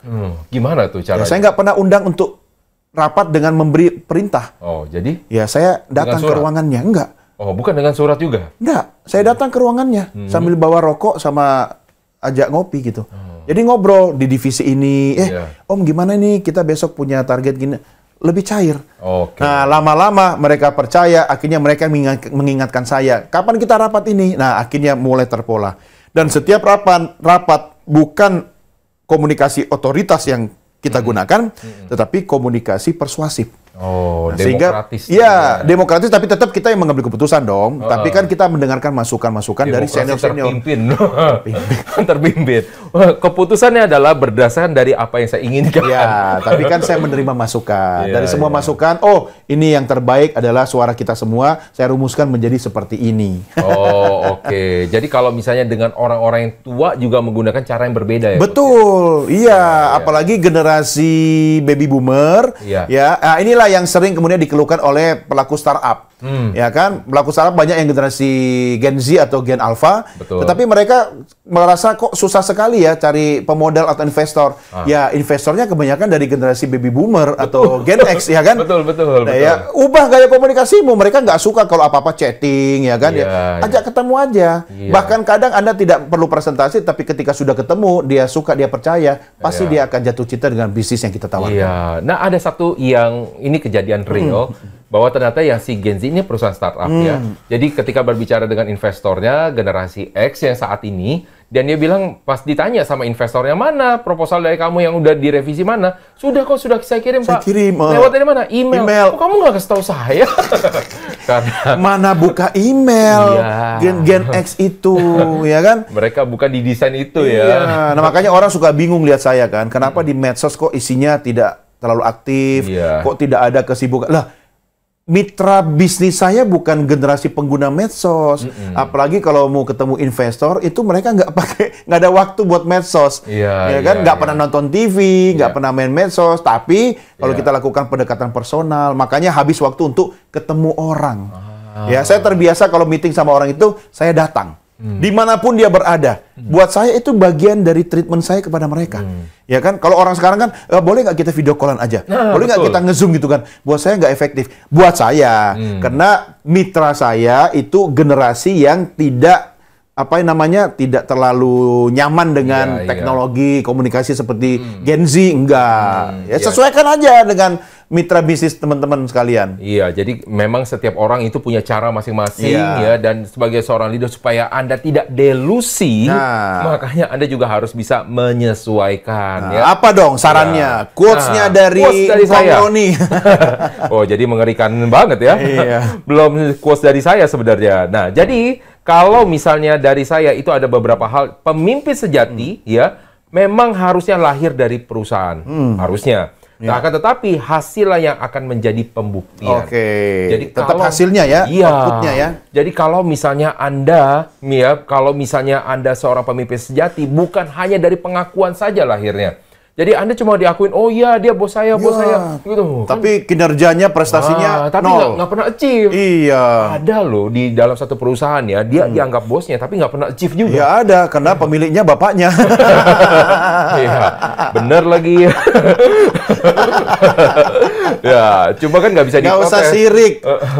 Gimana tuh caranya? Ya, saya nggak pernah undang untuk rapat dengan memberi perintah. Jadi? Ya, saya datang ke ruangannya. Enggak. Bukan dengan surat juga? Enggak. Saya datang ke ruangannya sambil bawa rokok sama ajak ngopi gitu. Jadi ngobrol di divisi ini. Om gimana nih, kita besok punya target gini. Lebih cair. Nah, lama-lama mereka percaya, akhirnya mereka mengingatkan saya, kapan kita rapat ini? Nah, akhirnya mulai terpola. Dan setiap rapat bukan komunikasi otoritas yang kita gunakan, tetapi komunikasi persuasif. Demokratis. Sehingga, demokratis, tapi tetap kita yang mengambil keputusan dong. Tapi kan kita mendengarkan masukan-masukan dari senior-senior. Terpimpin. Keputusannya adalah berdasarkan dari apa yang saya inginkan. Ya, tapi kan saya menerima masukan. Dari semua masukan, ini yang terbaik adalah suara kita semua, saya rumuskan menjadi seperti ini. Jadi kalau misalnya dengan orang-orang yang tua juga menggunakan cara yang berbeda ya? Betul, apalagi generasi baby boomer. Nah, inilah yang sering kemudian dikeluhkan oleh pelaku startup. Ya kan, pelaku startup banyak yang generasi Gen Z atau Gen Alpha, tetapi mereka merasa kok susah sekali ya cari pemodal atau investor. Ya, investornya kebanyakan dari generasi baby boomer atau Gen X, ya kan? Betul. Ya, ubah gaya komunikasimu. Mereka nggak suka kalau apa-apa chatting, ya kan? Ajak ketemu aja. Bahkan kadang Anda tidak perlu presentasi, tapi ketika sudah ketemu, dia suka, dia percaya, pasti dia akan jatuh cinta dengan bisnis yang kita tawarkan. Nah, ada satu yang ini kejadian real, bahwa ternyata yang si Gen Z ini perusahaan startup ya. Jadi ketika berbicara dengan investornya generasi X yang saat ini, dan dia bilang pas ditanya sama investornya, mana proposal dari kamu yang udah direvisi mana? Sudah saya kirim Pak. Lewat dari mana? Email. Kok kamu nggak kasih tahu saya? Karena mana buka email Gen X itu, ya kan? Mereka bukan didesain itu ya. Nah, makanya orang suka bingung lihat saya kan. Kenapa di medsos kok isinya tidak terlalu aktif? Kok tidak ada kesibukan? Lah, mitra bisnis saya bukan generasi pengguna medsos. Apalagi kalau mau ketemu investor, itu mereka nggak ada waktu buat medsos. Nggak pernah nonton TV, nggak pernah main medsos. Tapi kalau kita lakukan pendekatan personal, makanya habis waktu untuk ketemu orang. Ya, saya terbiasa kalau meeting sama orang itu, saya datang. Dimanapun dia berada, buat saya itu bagian dari treatment saya kepada mereka. Ya kan, kalau orang sekarang kan boleh nggak kita video callan aja, boleh nggak kita nge-zoom gitu kan? Buat saya nggak efektif. Buat saya, karena mitra saya itu generasi yang tidak apa namanya, tidak terlalu nyaman dengan teknologi komunikasi seperti Gen Z, enggak. Ya sesuaikan aja dengan mitra bisnis teman-teman sekalian. Iya, jadi memang setiap orang itu punya cara masing-masing ya, dan sebagai seorang leader supaya Anda tidak delusi, makanya Anda juga harus bisa menyesuaikan. Ya. Apa dong sarannya? Quotes-nya dari saya. Roni. Oh, jadi mengerikan banget ya. Belum quotes dari saya sebenarnya. Nah, jadi kalau misalnya dari saya itu ada beberapa hal, pemimpin sejati ya memang harusnya lahir dari perusahaan, harusnya. Nah, akan tetapi hasilnya yang akan menjadi pembuktian. Jadi tetap hasilnya ya, outputnya ya. Jadi kalau misalnya Anda, kalau misalnya Anda seorang pemimpin sejati, bukan hanya dari pengakuan saja lahirnya. Jadi Anda cuma diakuin, oh iya dia bos saya, gitu. Tapi kinerjanya, prestasinya tapi nol. nggak pernah achieve. Iya. Ada loh di dalam satu perusahaan ya, dia dianggap bosnya, tapi nggak pernah achieve juga. Ya ada, karena pemiliknya bapaknya. Iya, bener lagi. Ya, cuma kan nggak bisa diprotes. Nggak usah sirik.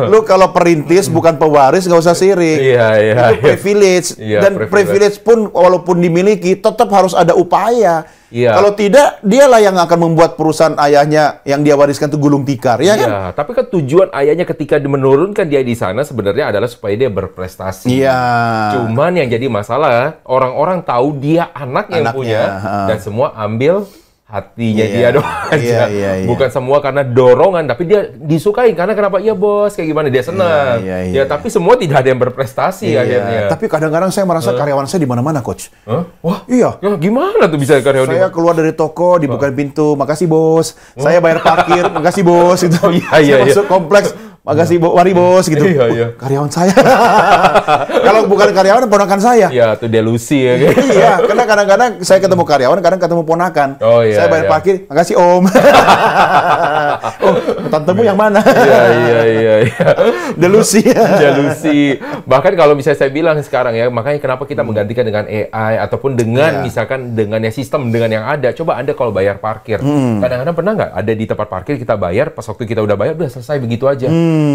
Lu kalau perintis bukan pewaris, nggak usah sirik. Iya. Itu privilege. Dan privilege pun walaupun dimiliki, tetap harus ada upaya. Kalau tidak, dialah yang akan membuat perusahaan ayahnya yang dia wariskan itu gulung tikar, ya kan? Tapi kan tujuan ayahnya ketika menurunkan dia di sana sebenarnya adalah supaya dia berprestasi. Cuman yang jadi masalah, orang-orang tahu dia anaknya yang punya, dan semua ambil hatinya dia doang aja. Bukan semua karena dorongan, tapi dia disukai. Karena kenapa? Iya bos, kayak gimana? Dia senang. Tapi semua tidak ada yang berprestasi akhirnya. Tapi kadang-kadang saya merasa karyawan saya di mana-mana, Coach. Wah, iya. Ya, gimana tuh bisa karyawan? Saya keluar dari toko, dibukain pintu, makasih bos. Saya bayar parkir, makasih bos. Gitu. Saya masuk kompleks, makasih mari bos gitu. Karyawan saya. Kalau bukan karyawan, ponakan saya. Iya, tuh delusi ya. Iya, karena kadang-kadang saya ketemu karyawan, kadang ketemu ponakan. Saya bayar parkir, makasih om. Oh, tantemu yang mana? Iya. Delusi. Delusi. Bahkan kalau misalnya saya bilang sekarang ya, makanya kenapa kita menggantikan dengan AI ataupun dengan misalkan dengan sistem dengan yang ada. Coba Anda kalau bayar parkir, kadang-kadang pernah nggak ada di tempat parkir kita bayar, pas waktu kita udah bayar udah selesai begitu aja.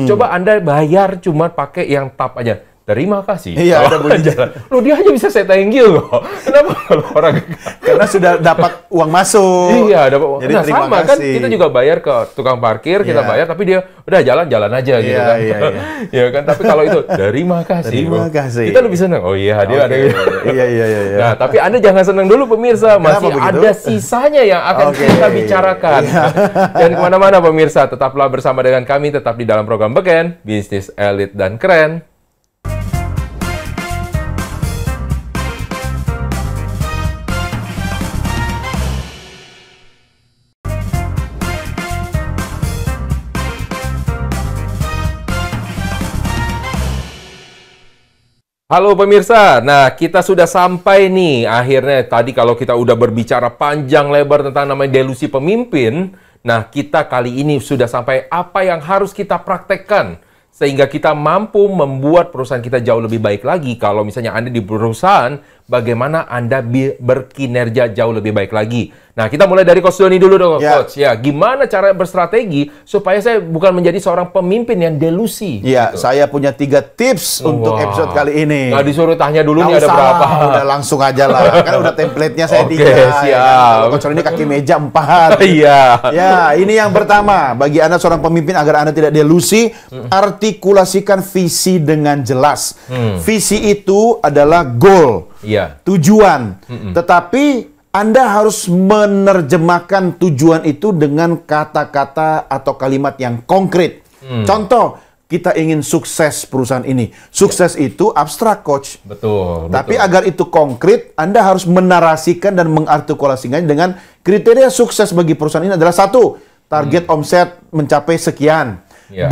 Coba Anda bayar cuma pakai yang tap aja. Terima kasih. Iya, ada bunyi jalan. Loh, dia aja bisa say thank you loh. Kenapa kalau orang... Karena sudah dapat uang masuk. Iya, dapat uang. Jadi nah, sama kan kita juga bayar ke tukang parkir, kita bayar, tapi dia udah jalan-jalan aja gitu kan. Iya kan, tapi kalau itu terima kasih. Terima kasih. Kita lebih senang. Oh iya, dia ada gitu. Iya. Nah, tapi Anda jangan senang dulu pemirsa. Masih ada sisanya yang akan kita bicarakan. Dan kemana-mana pemirsa, tetaplah bersama dengan kami, tetap di dalam program Beken, Bisnis Elit dan Keren. Halo pemirsa, nah kita sudah sampai nih akhirnya tadi kalau kita udah berbicara panjang lebar tentang namanya delusi pemimpin, nah kita kali ini sudah sampai apa yang harus kita praktekkan sehingga kita mampu membuat perusahaan kita jauh lebih baik lagi. Kalau misalnya Anda di perusahaan, bagaimana Anda berkinerja jauh lebih baik lagi. Nah, kita mulai dari Coach Doni dulu dong, Coach. Ya, gimana cara berstrategi supaya saya bukan menjadi seorang pemimpin yang delusi? Iya, gitu. Saya punya 3 tips untuk episode kali ini. Nggak disuruh tanya dulu nih ada berapa. Udah langsung aja lah. Kan udah template-nya saya 3. Siap. Ya, Coach ini kaki meja 4. Iya. Ya, ini yang pertama. Bagi Anda seorang pemimpin, agar Anda tidak delusi, artikulasikan visi dengan jelas. Visi itu adalah goal. Tujuan. Tetapi Anda harus menerjemahkan tujuan itu dengan kata-kata atau kalimat yang konkret. Contoh, kita ingin sukses perusahaan ini. Sukses itu abstrak, Coach. Betul. Tapi agar itu konkret, Anda harus menarasikan dan mengartikulasikannya dengan kriteria sukses bagi perusahaan ini adalah 1, target omset mencapai sekian. 2,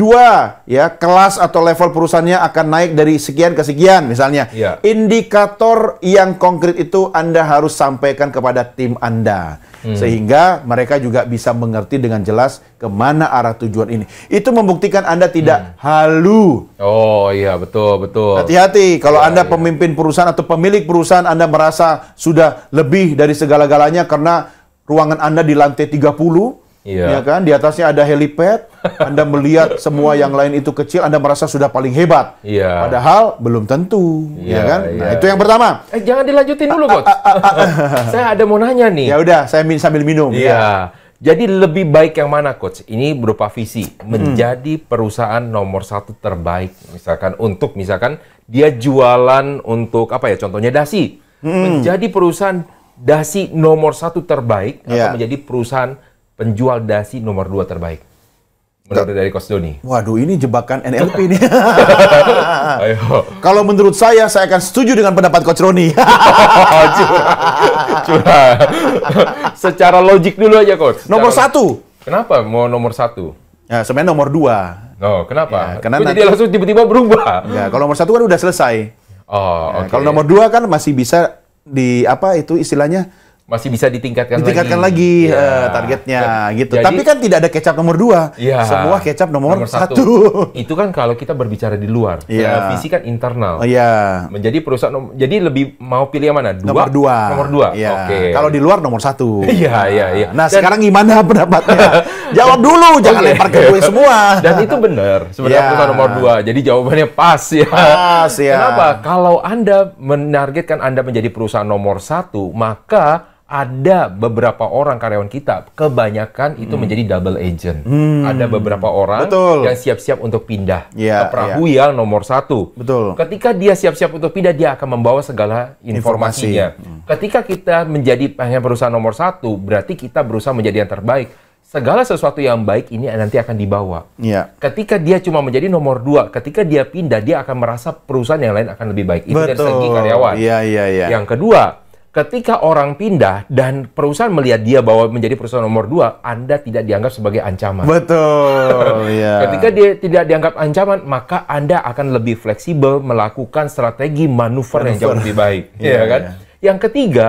ya, kelas atau level perusahaannya akan naik dari sekian ke sekian misalnya. Indikator yang konkret itu Anda harus sampaikan kepada tim Anda. Sehingga mereka juga bisa mengerti dengan jelas kemana arah tujuan ini. Itu membuktikan Anda tidak halu. Oh iya, betul. Hati-hati kalau Anda pemimpin perusahaan atau pemilik perusahaan, Anda merasa sudah lebih dari segala-galanya karena ruangan Anda di lantai 30, Iya. Ya kan? Di atasnya ada helipad, Anda melihat semua yang lain itu kecil, Anda merasa sudah paling hebat. Iya. Padahal belum tentu, ya kan? Iya, Nah, itu yang pertama. Jangan dilanjutin dulu, Coach. Saya ada mau nanya nih. Ya udah, saya sambil minum. Iya. Jadi lebih baik yang mana, Coach? Ini berupa visi menjadi perusahaan nomor 1 terbaik, misalkan dia jualan untuk apa ya? Contohnya dasi, menjadi perusahaan dasi nomor 1 terbaik atau menjadi perusahaan penjual dasi nomor 2 terbaik. Menurut dari Coach Doni. Waduh, ini jebakan NLP nih. Ayo. Kalau menurut saya akan setuju dengan pendapat Coach Roni. Curang. Secara logik dulu aja, Coach. Nomor 1. Kenapa mau nomor 1? Ya, sebenarnya nomor 2. Oh, kenapa? Ya, karena Kok jadi langsung tiba-tiba berubah. Ya, kalau nomor 1 kan udah selesai. Oh, Ya, oke. kalau nomor 2 kan masih bisa di apa itu istilahnya? Masih bisa ditingkatkan lagi Ya. targetnya gitu. Jadi- Tapi kan tidak ada kecap nomor 2. Iya. Semua kecap nomor 1. 1. Itu kan kalau kita berbicara di luar. Iya. Visi kan internal. Oh iya. Menjadi perusahaan jadi lebih mau pilih yang mana? Nomor 2. Nomor 2. Iya. Oke. Kalau di luar nomor 1. Iya. Nah, Dan- sekarang gimana pendapatnya? Jawab dulu, jangan Oke. lempar ke gue semua. Dan itu benar. Sebenarnya Iya. perusahaan nomor 2. Jadi jawabannya pas ya. Pas, ya. Kenapa? Kalau Anda menargetkan Anda menjadi perusahaan nomor 1, maka ada beberapa orang karyawan kita, kebanyakan itu menjadi double agent. Ada beberapa orang Betul. yang siap-siap untuk pindah Iya, ke perahu yang nomor 1. Betul. Ketika dia siap-siap untuk pindah, dia akan membawa segala informasinya. Ketika kita menjadi hanya perusahaan nomor 1, berarti kita berusaha menjadi yang terbaik. Segala sesuatu yang baik ini nanti akan dibawa. Iya. Ketika dia cuma menjadi nomor 2, ketika dia pindah, dia akan merasa perusahaan yang lain akan lebih baik. Itu dari segi karyawan. Iya. Yang kedua, ketika orang pindah dan perusahaan melihat dia bahwa menjadi perusahaan nomor 2, Anda tidak dianggap sebagai ancaman. Betul. Iya. Ketika dia tidak dianggap ancaman, maka Anda akan lebih fleksibel melakukan strategi manuver yang jauh lebih baik. Iya, Ya kan? iya. Yang ketiga,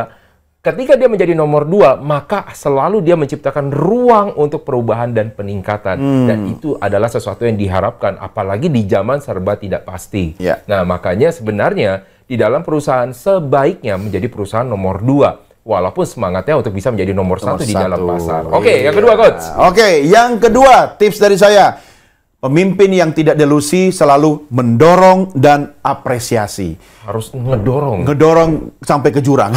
ketika dia menjadi nomor 2, maka selalu dia menciptakan ruang untuk perubahan dan peningkatan. Dan itu adalah sesuatu yang diharapkan, apalagi di zaman serba tidak pasti. Ya. Nah, makanya sebenarnya di dalam perusahaan sebaiknya menjadi perusahaan nomor 2. Walaupun semangatnya untuk bisa menjadi nomor 1 di dalam pasar. Oke, yang kedua, Coach. Oke, yang kedua, tips dari saya. Pemimpin yang tidak delusi selalu mendorong dan apresiasi. Harus ngedorong. Ngedorong sampai ke jurang.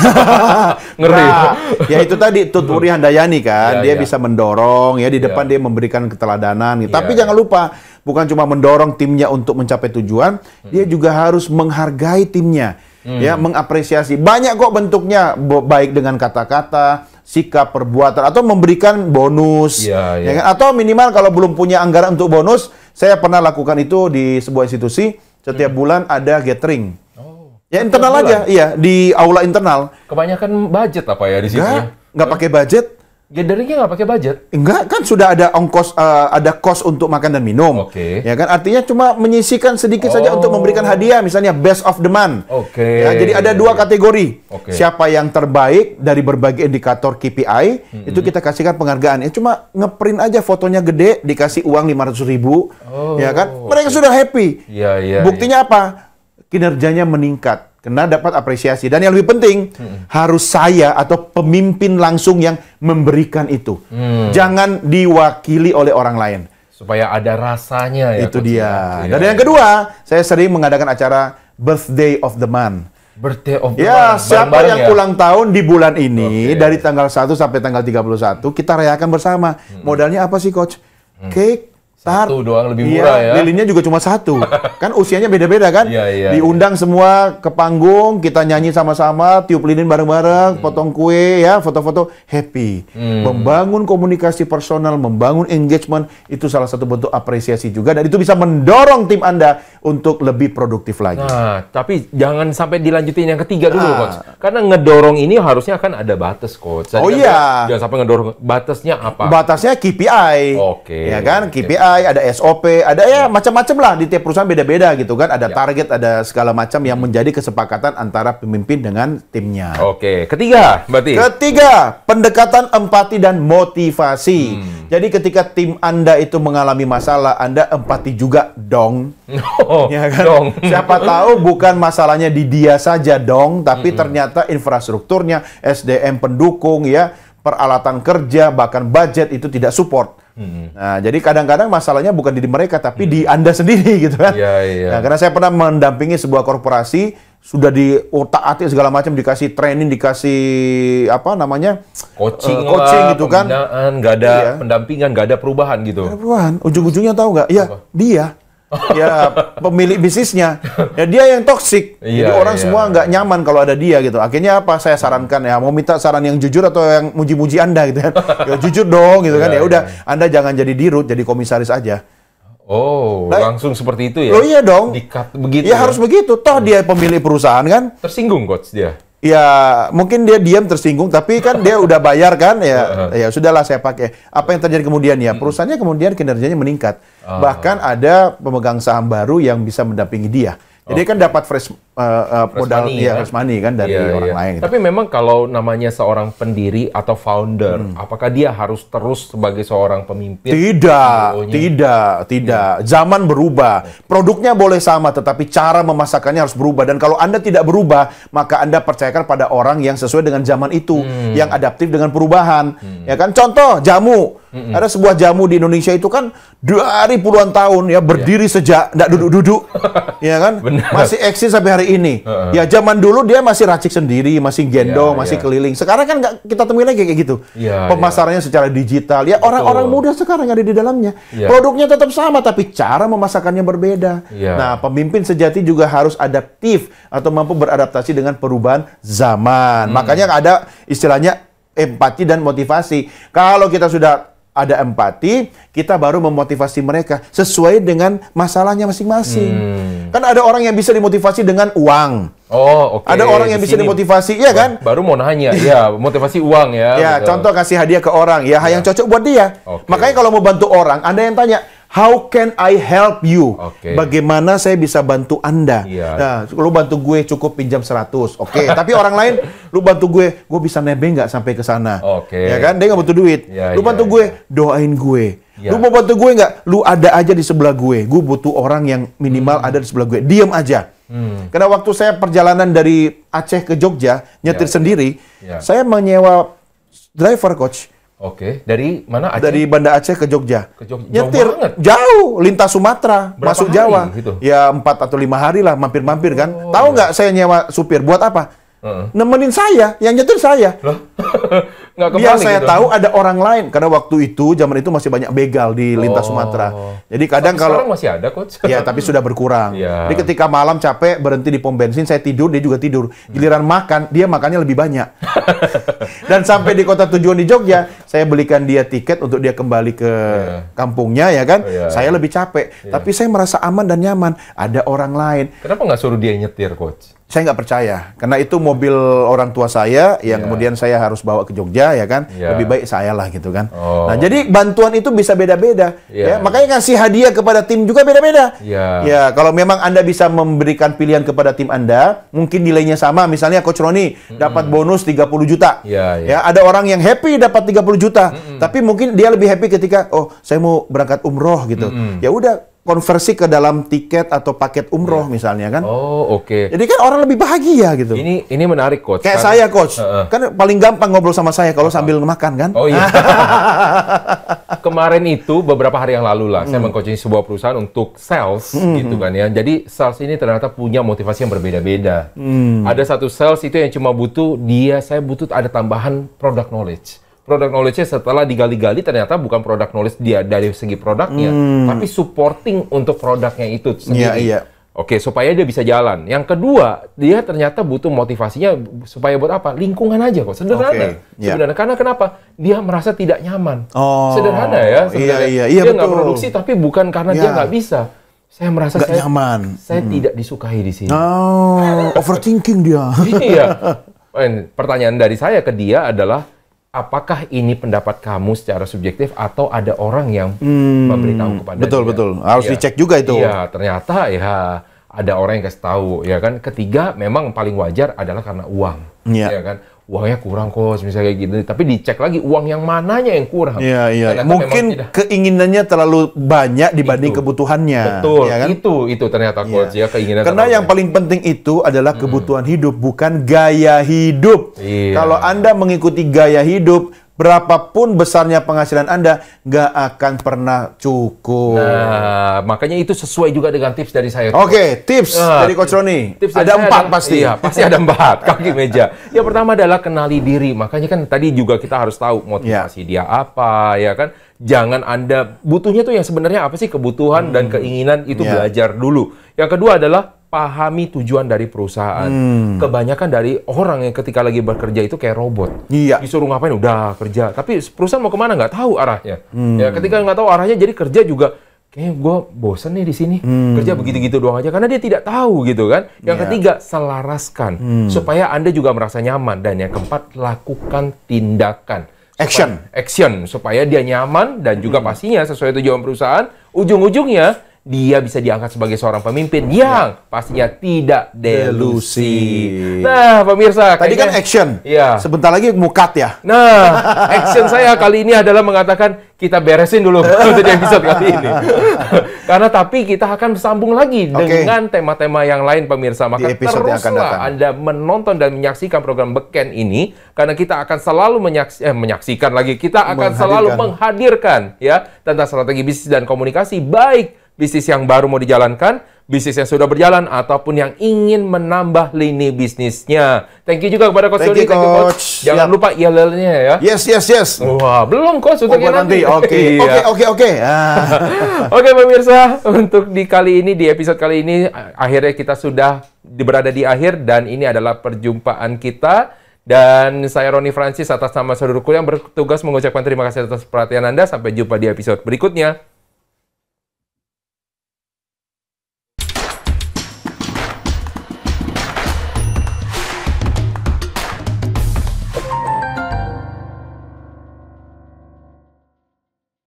Ngeri. Nah, ya itu tadi Tuturi Handayani kan, Iya, dia iya. bisa mendorong ya di depan dia memberikan keteladanan gitu. Iya, Tapi iya. jangan lupa, bukan cuma mendorong timnya untuk mencapai tujuan, dia juga harus menghargai timnya. Ya, mengapresiasi. Banyak kok bentuknya, baik dengan kata-kata, sikap, perbuatan, atau memberikan bonus. Iya, iya. Ya kan? Atau minimal kalau belum punya anggaran untuk bonus, saya pernah lakukan itu di sebuah institusi, setiap bulan ada gathering. Ya internal bulan? aja, iya, di aula internal. Kebanyakan budget apa ya di situ? Nggak pakai budget. Gatheringnya nggak pakai budget. Enggak, kan sudah ada ongkos, ada kos untuk makan dan minum. Oke. Ya kan, artinya cuma menyisikan sedikit saja untuk memberikan hadiah, misalnya best of the month. Oke. Ya, jadi ada 2 kategori. Oke. Siapa yang terbaik dari berbagai indikator KPI, itu kita kasihkan penghargaan. Ya cuma ngeprint aja fotonya gede, dikasih uang 500.000. Ya kan, mereka sudah happy. Iya, iya. Buktinya apa? Kinerjanya meningkat. Karena dapat apresiasi. Dan yang lebih penting, harus saya atau pemimpin langsung yang memberikan itu. Jangan diwakili oleh orang lain. Supaya ada rasanya ya. Itu Coach, dia. ya. Dan yang kedua, saya sering mengadakan acara Birthday of the Month. Birthday of the Ya, month. siapa Bareng-bareng yang ya? ulang tahun di bulan ini, Oke. dari tanggal 1 sampai tanggal 31, kita rayakan bersama. Modalnya apa sih, Coach? Cake, tart. Satu doang lebih Iya, murah ya. lilinnya juga cuma 1. Kan usianya beda-beda kan? Iya, iya, Diundang semua ke panggung, kita nyanyi sama-sama, tiup lilin bareng-bareng, potong kue ya, foto-foto, happy. Membangun komunikasi personal, membangun engagement, itu salah satu bentuk apresiasi juga, dan itu bisa mendorong tim Anda untuk lebih produktif lagi. Nah, tapi jangan sampai dilanjutin yang ketiga dulu, Coach. Karena ngedorong ini harusnya kan ada batas, Coach. Tadi Oh, kan iya. Jangan sampai ngedorong. Batasnya apa? Batasnya KPI. Oke. Ya kan, KPI, ada SOP, ada ya macam-macam lah, di tiap perusahaan beda-beda gitu kan, ada target, ada segala macam yang menjadi kesepakatan antara pemimpin dengan timnya. Oke. Ketiga, berarti. Ketiga, pendekatan empati dan motivasi. Jadi ketika tim Anda itu mengalami masalah, Anda empati juga dong. Oh, Ya kan? dong. Siapa tahu bukan masalahnya di dia saja dong, tapi ternyata infrastrukturnya, SDM pendukung ya, peralatan kerja, bahkan budget itu tidak support. Nah, jadi kadang-kadang masalahnya bukan di mereka, tapi di Anda sendiri gitu kan. Nah, karena saya pernah mendampingi sebuah korporasi, sudah di otak-atik segala macam, dikasih training, dikasih apa namanya, coaching gitu kan. Pembinaan, nggak ada pendampingan, nggak ada perubahan gitu. Nggak ada perubahan. Ujung-ujungnya tahu nggak? Ya, dia. Ya, pemilik bisnisnya. Ya, dia yang toksik. Jadi orang semua nggak nyaman kalau ada dia gitu. Akhirnya apa? Saya sarankan ya, mau minta saran yang jujur atau yang muji-muji Anda gitu kan. Ya jujur dong gitu kan. Ya udah, Anda jangan jadi dirut, jadi komisaris aja. Oh, Nah, langsung seperti itu ya? Oh iya dong. Di-cut begitu Ya harus begitu. Toh dia pemilik perusahaan kan. Tersinggung coach dia? Ya mungkin dia diam tersinggung, tapi kan dia udah bayar kan, ya sudahlah saya pakai. Apa yang terjadi kemudian ya? Perusahaannya kemudian kinerjanya meningkat. Bahkan ada pemegang saham baru yang bisa mendampingi dia. Jadi kan dapat fresh modal, fresh money kan dari orang lain. Gitu. Tapi memang kalau namanya seorang pendiri atau founder, apakah dia harus terus sebagai seorang pemimpin? Tidak. Zaman berubah. Produknya boleh sama, tetapi cara memasarkannya harus berubah. Dan kalau Anda tidak berubah, maka Anda percayakan pada orang yang sesuai dengan zaman itu, yang adaptif dengan perubahan. Ya kan? Contoh, jamu. Ada sebuah jamu di Indonesia itu kan dari puluhan tahun ya, berdiri sejak nggak duduk-duduk. Ya kan? Masih eksis sampai hari ini. Ya zaman dulu dia masih racik sendiri, masih gendong, masih keliling. Sekarang kan nggak kita temui lagi kayak gitu. Pemasarannya secara digital. Ya orang-orang muda sekarang ada di dalamnya. Produknya tetap sama, tapi cara memasarkannya berbeda. Nah, pemimpin sejati juga harus adaptif atau mampu beradaptasi dengan perubahan zaman. Makanya ada istilahnya empati dan motivasi. Kalau kita sudah ada empati, kita baru memotivasi mereka sesuai dengan masalahnya masing-masing. Kan ada orang yang bisa dimotivasi dengan uang. Oh, oke. Ada orang yang bisa dimotivasi, iya kan? Baru mau nanya, ya motivasi uang ya. Ya, contoh kasih hadiah ke orang, ya yang cocok buat dia. Makanya kalau mau bantu orang, Anda yang tanya, how can I help you? Bagaimana saya bisa bantu Anda? Nah, lu bantu gue cukup pinjam 100. Tapi orang lain, lu bantu gue bisa nebeng nggak sampai ke sana? Ya kan? Dia nggak butuh duit. Lu bantu gue, doain gue. Lu mau bantu gue nggak? Lu ada aja di sebelah gue. Gue butuh orang yang minimal ada di sebelah gue. Diam aja. Karena waktu saya perjalanan dari Aceh ke Jogja, nyetir sendiri, saya menyewa driver coach. Dari mana Aceh? Dari Banda Aceh ke Jogja. Nyetir jauh, lintas Sumatera, berapa masuk hari Jawa. gitu? Ya 4 atau 5 hari lah, mampir-mampir kan. Tahu nggak saya nyewa supir buat apa? Nemenin saya, yang nyetir saya. Biar saya tahu ada orang lain. Karena waktu itu, zaman itu masih banyak begal di lintas Sumatera. Jadi kadang kalau sekarang masih ada coach. Ya, tapi sudah berkurang. Jadi ketika malam capek berhenti di pom bensin, saya tidur, dia juga tidur. Giliran makan, dia makannya lebih banyak. Dan sampai di kota tujuan di Jogja, saya belikan dia tiket untuk dia kembali ke kampungnya, ya kan? Saya lebih capek, tapi saya merasa aman dan nyaman. Ada orang lain. Kenapa nggak suruh dia nyetir, coach? Saya nggak percaya, karena itu mobil orang tua saya yang kemudian saya harus bawa ke Jogja, ya kan? Lebih baik saya lah gitu kan. Nah, jadi bantuan itu bisa beda-beda. Ya, makanya ngasih hadiah kepada tim juga beda-beda. Ya, kalau memang Anda bisa memberikan pilihan kepada tim Anda, mungkin nilainya sama. Misalnya Coach Roni dapat bonus 30 juta. Ya, ada orang yang happy dapat 30 juta, tapi mungkin dia lebih happy ketika saya mau berangkat umroh gitu. Ya udah, konversi ke dalam tiket atau paket umroh misalnya kan. Jadi kan orang lebih bahagia gitu. Ini menarik coach. Kayak saya coach, kan paling gampang ngobrol sama saya kalau sambil makan kan. Kemarin itu beberapa hari yang lalu lah, saya meng-coaching sebuah perusahaan untuk sales gitu kan ya. Jadi sales ini ternyata punya motivasi yang berbeda-beda. Ada satu sales itu yang cuma butuh saya butuh ada tambahan product knowledge. Product knowledge-nya setelah digali-gali ternyata bukan product knowledge dia dari segi produknya, tapi supporting untuk produknya itu sendiri. Supaya dia bisa jalan. Yang kedua, dia ternyata butuh motivasinya supaya buat apa? Lingkungan aja kok, sederhana. Sebenarnya karena kenapa? Dia merasa tidak nyaman. Sederhana ya sebenarnya. Dia nggak produksi tapi bukan karena dia nggak bisa. Saya merasa saya nyaman. Saya tidak disukai di sini. Overthinking dia. Pertanyaan dari saya ke dia adalah, apakah ini pendapat kamu secara subjektif atau ada orang yang memberitahu kepada dia? Betul. Harus dicek juga itu. Iya, ternyata ya ada orang yang kasih tahu, ya kan. Ketiga, memang paling wajar adalah karena uang, ya kan. Uangnya kurang kok, misalnya kayak gitu. Tapi dicek lagi uang yang mananya yang kurang. Mungkin keinginannya terlalu banyak dibanding kebutuhannya. Betul, ya kan? itu ternyata coach ya keinginan. Karena yang paling penting itu adalah kebutuhan hidup, bukan gaya hidup. Kalau Anda mengikuti gaya hidup, berapapun besarnya penghasilan Anda, nggak akan pernah cukup. Nah, makanya itu sesuai juga dengan tips dari saya. Oke, tips dari Coach Roni. Tips dari Ada saya 4 pasti. Iya, pasti ada 4 kaki meja. Yang pertama adalah kenali diri. Makanya kan tadi juga kita harus tahu motivasi dia apa, ya kan? Jangan Anda butuhnya tuh yang sebenarnya apa sih kebutuhan dan keinginan itu belajar dulu. Yang kedua adalah pahami tujuan dari perusahaan. Kebanyakan dari orang yang ketika lagi bekerja itu kayak robot. Iya. Disuruh ngapain udah kerja. Tapi perusahaan mau kemana nggak tahu arahnya. Ya ketika nggak tahu arahnya jadi kerja juga kayaknya gue bosen nih di sini. Kerja begitu-gitu doang aja karena dia tidak tahu gitu kan. Yang ketiga, selaraskan supaya Anda juga merasa nyaman. Dan yang keempat, lakukan tindakan. Action supaya dia nyaman dan juga pastinya sesuai tujuan perusahaan. Ujung-ujungnya dia bisa diangkat sebagai seorang pemimpin yang pastinya tidak delusi. Nah, pemirsa, Tadi kan action. Iya. Sebentar lagi mau cut ya. Nah, action saya kali ini adalah mengatakan kita beresin dulu untuk episode kali ini. Karena tapi kita akan sambung lagi dengan tema-tema yang lain, pemirsa. Maka Di episode yang akan datang. teruslah Anda menonton dan menyaksikan program Beken ini karena kita akan selalu menyaksikan lagi. Kita akan selalu menghadirkan ya tentang strategi bisnis dan komunikasi, baik bisnis yang baru mau dijalankan, bisnis yang sudah berjalan, ataupun yang ingin menambah lini bisnisnya. Thank you juga kepada Coach Jody. Thank you, Coach. Jangan lupa ILL-nya ya. Yes. Wah, belum Coach untuk yang nanti. Oke. Oke pemirsa, untuk di kali ini, di episode kali ini, akhirnya kita sudah berada di akhir, dan ini adalah perjumpaan kita. Dan saya Roni Francis atas nama seluruh kru yang bertugas mengucapkan terima kasih atas perhatian Anda. Sampai jumpa di episode berikutnya.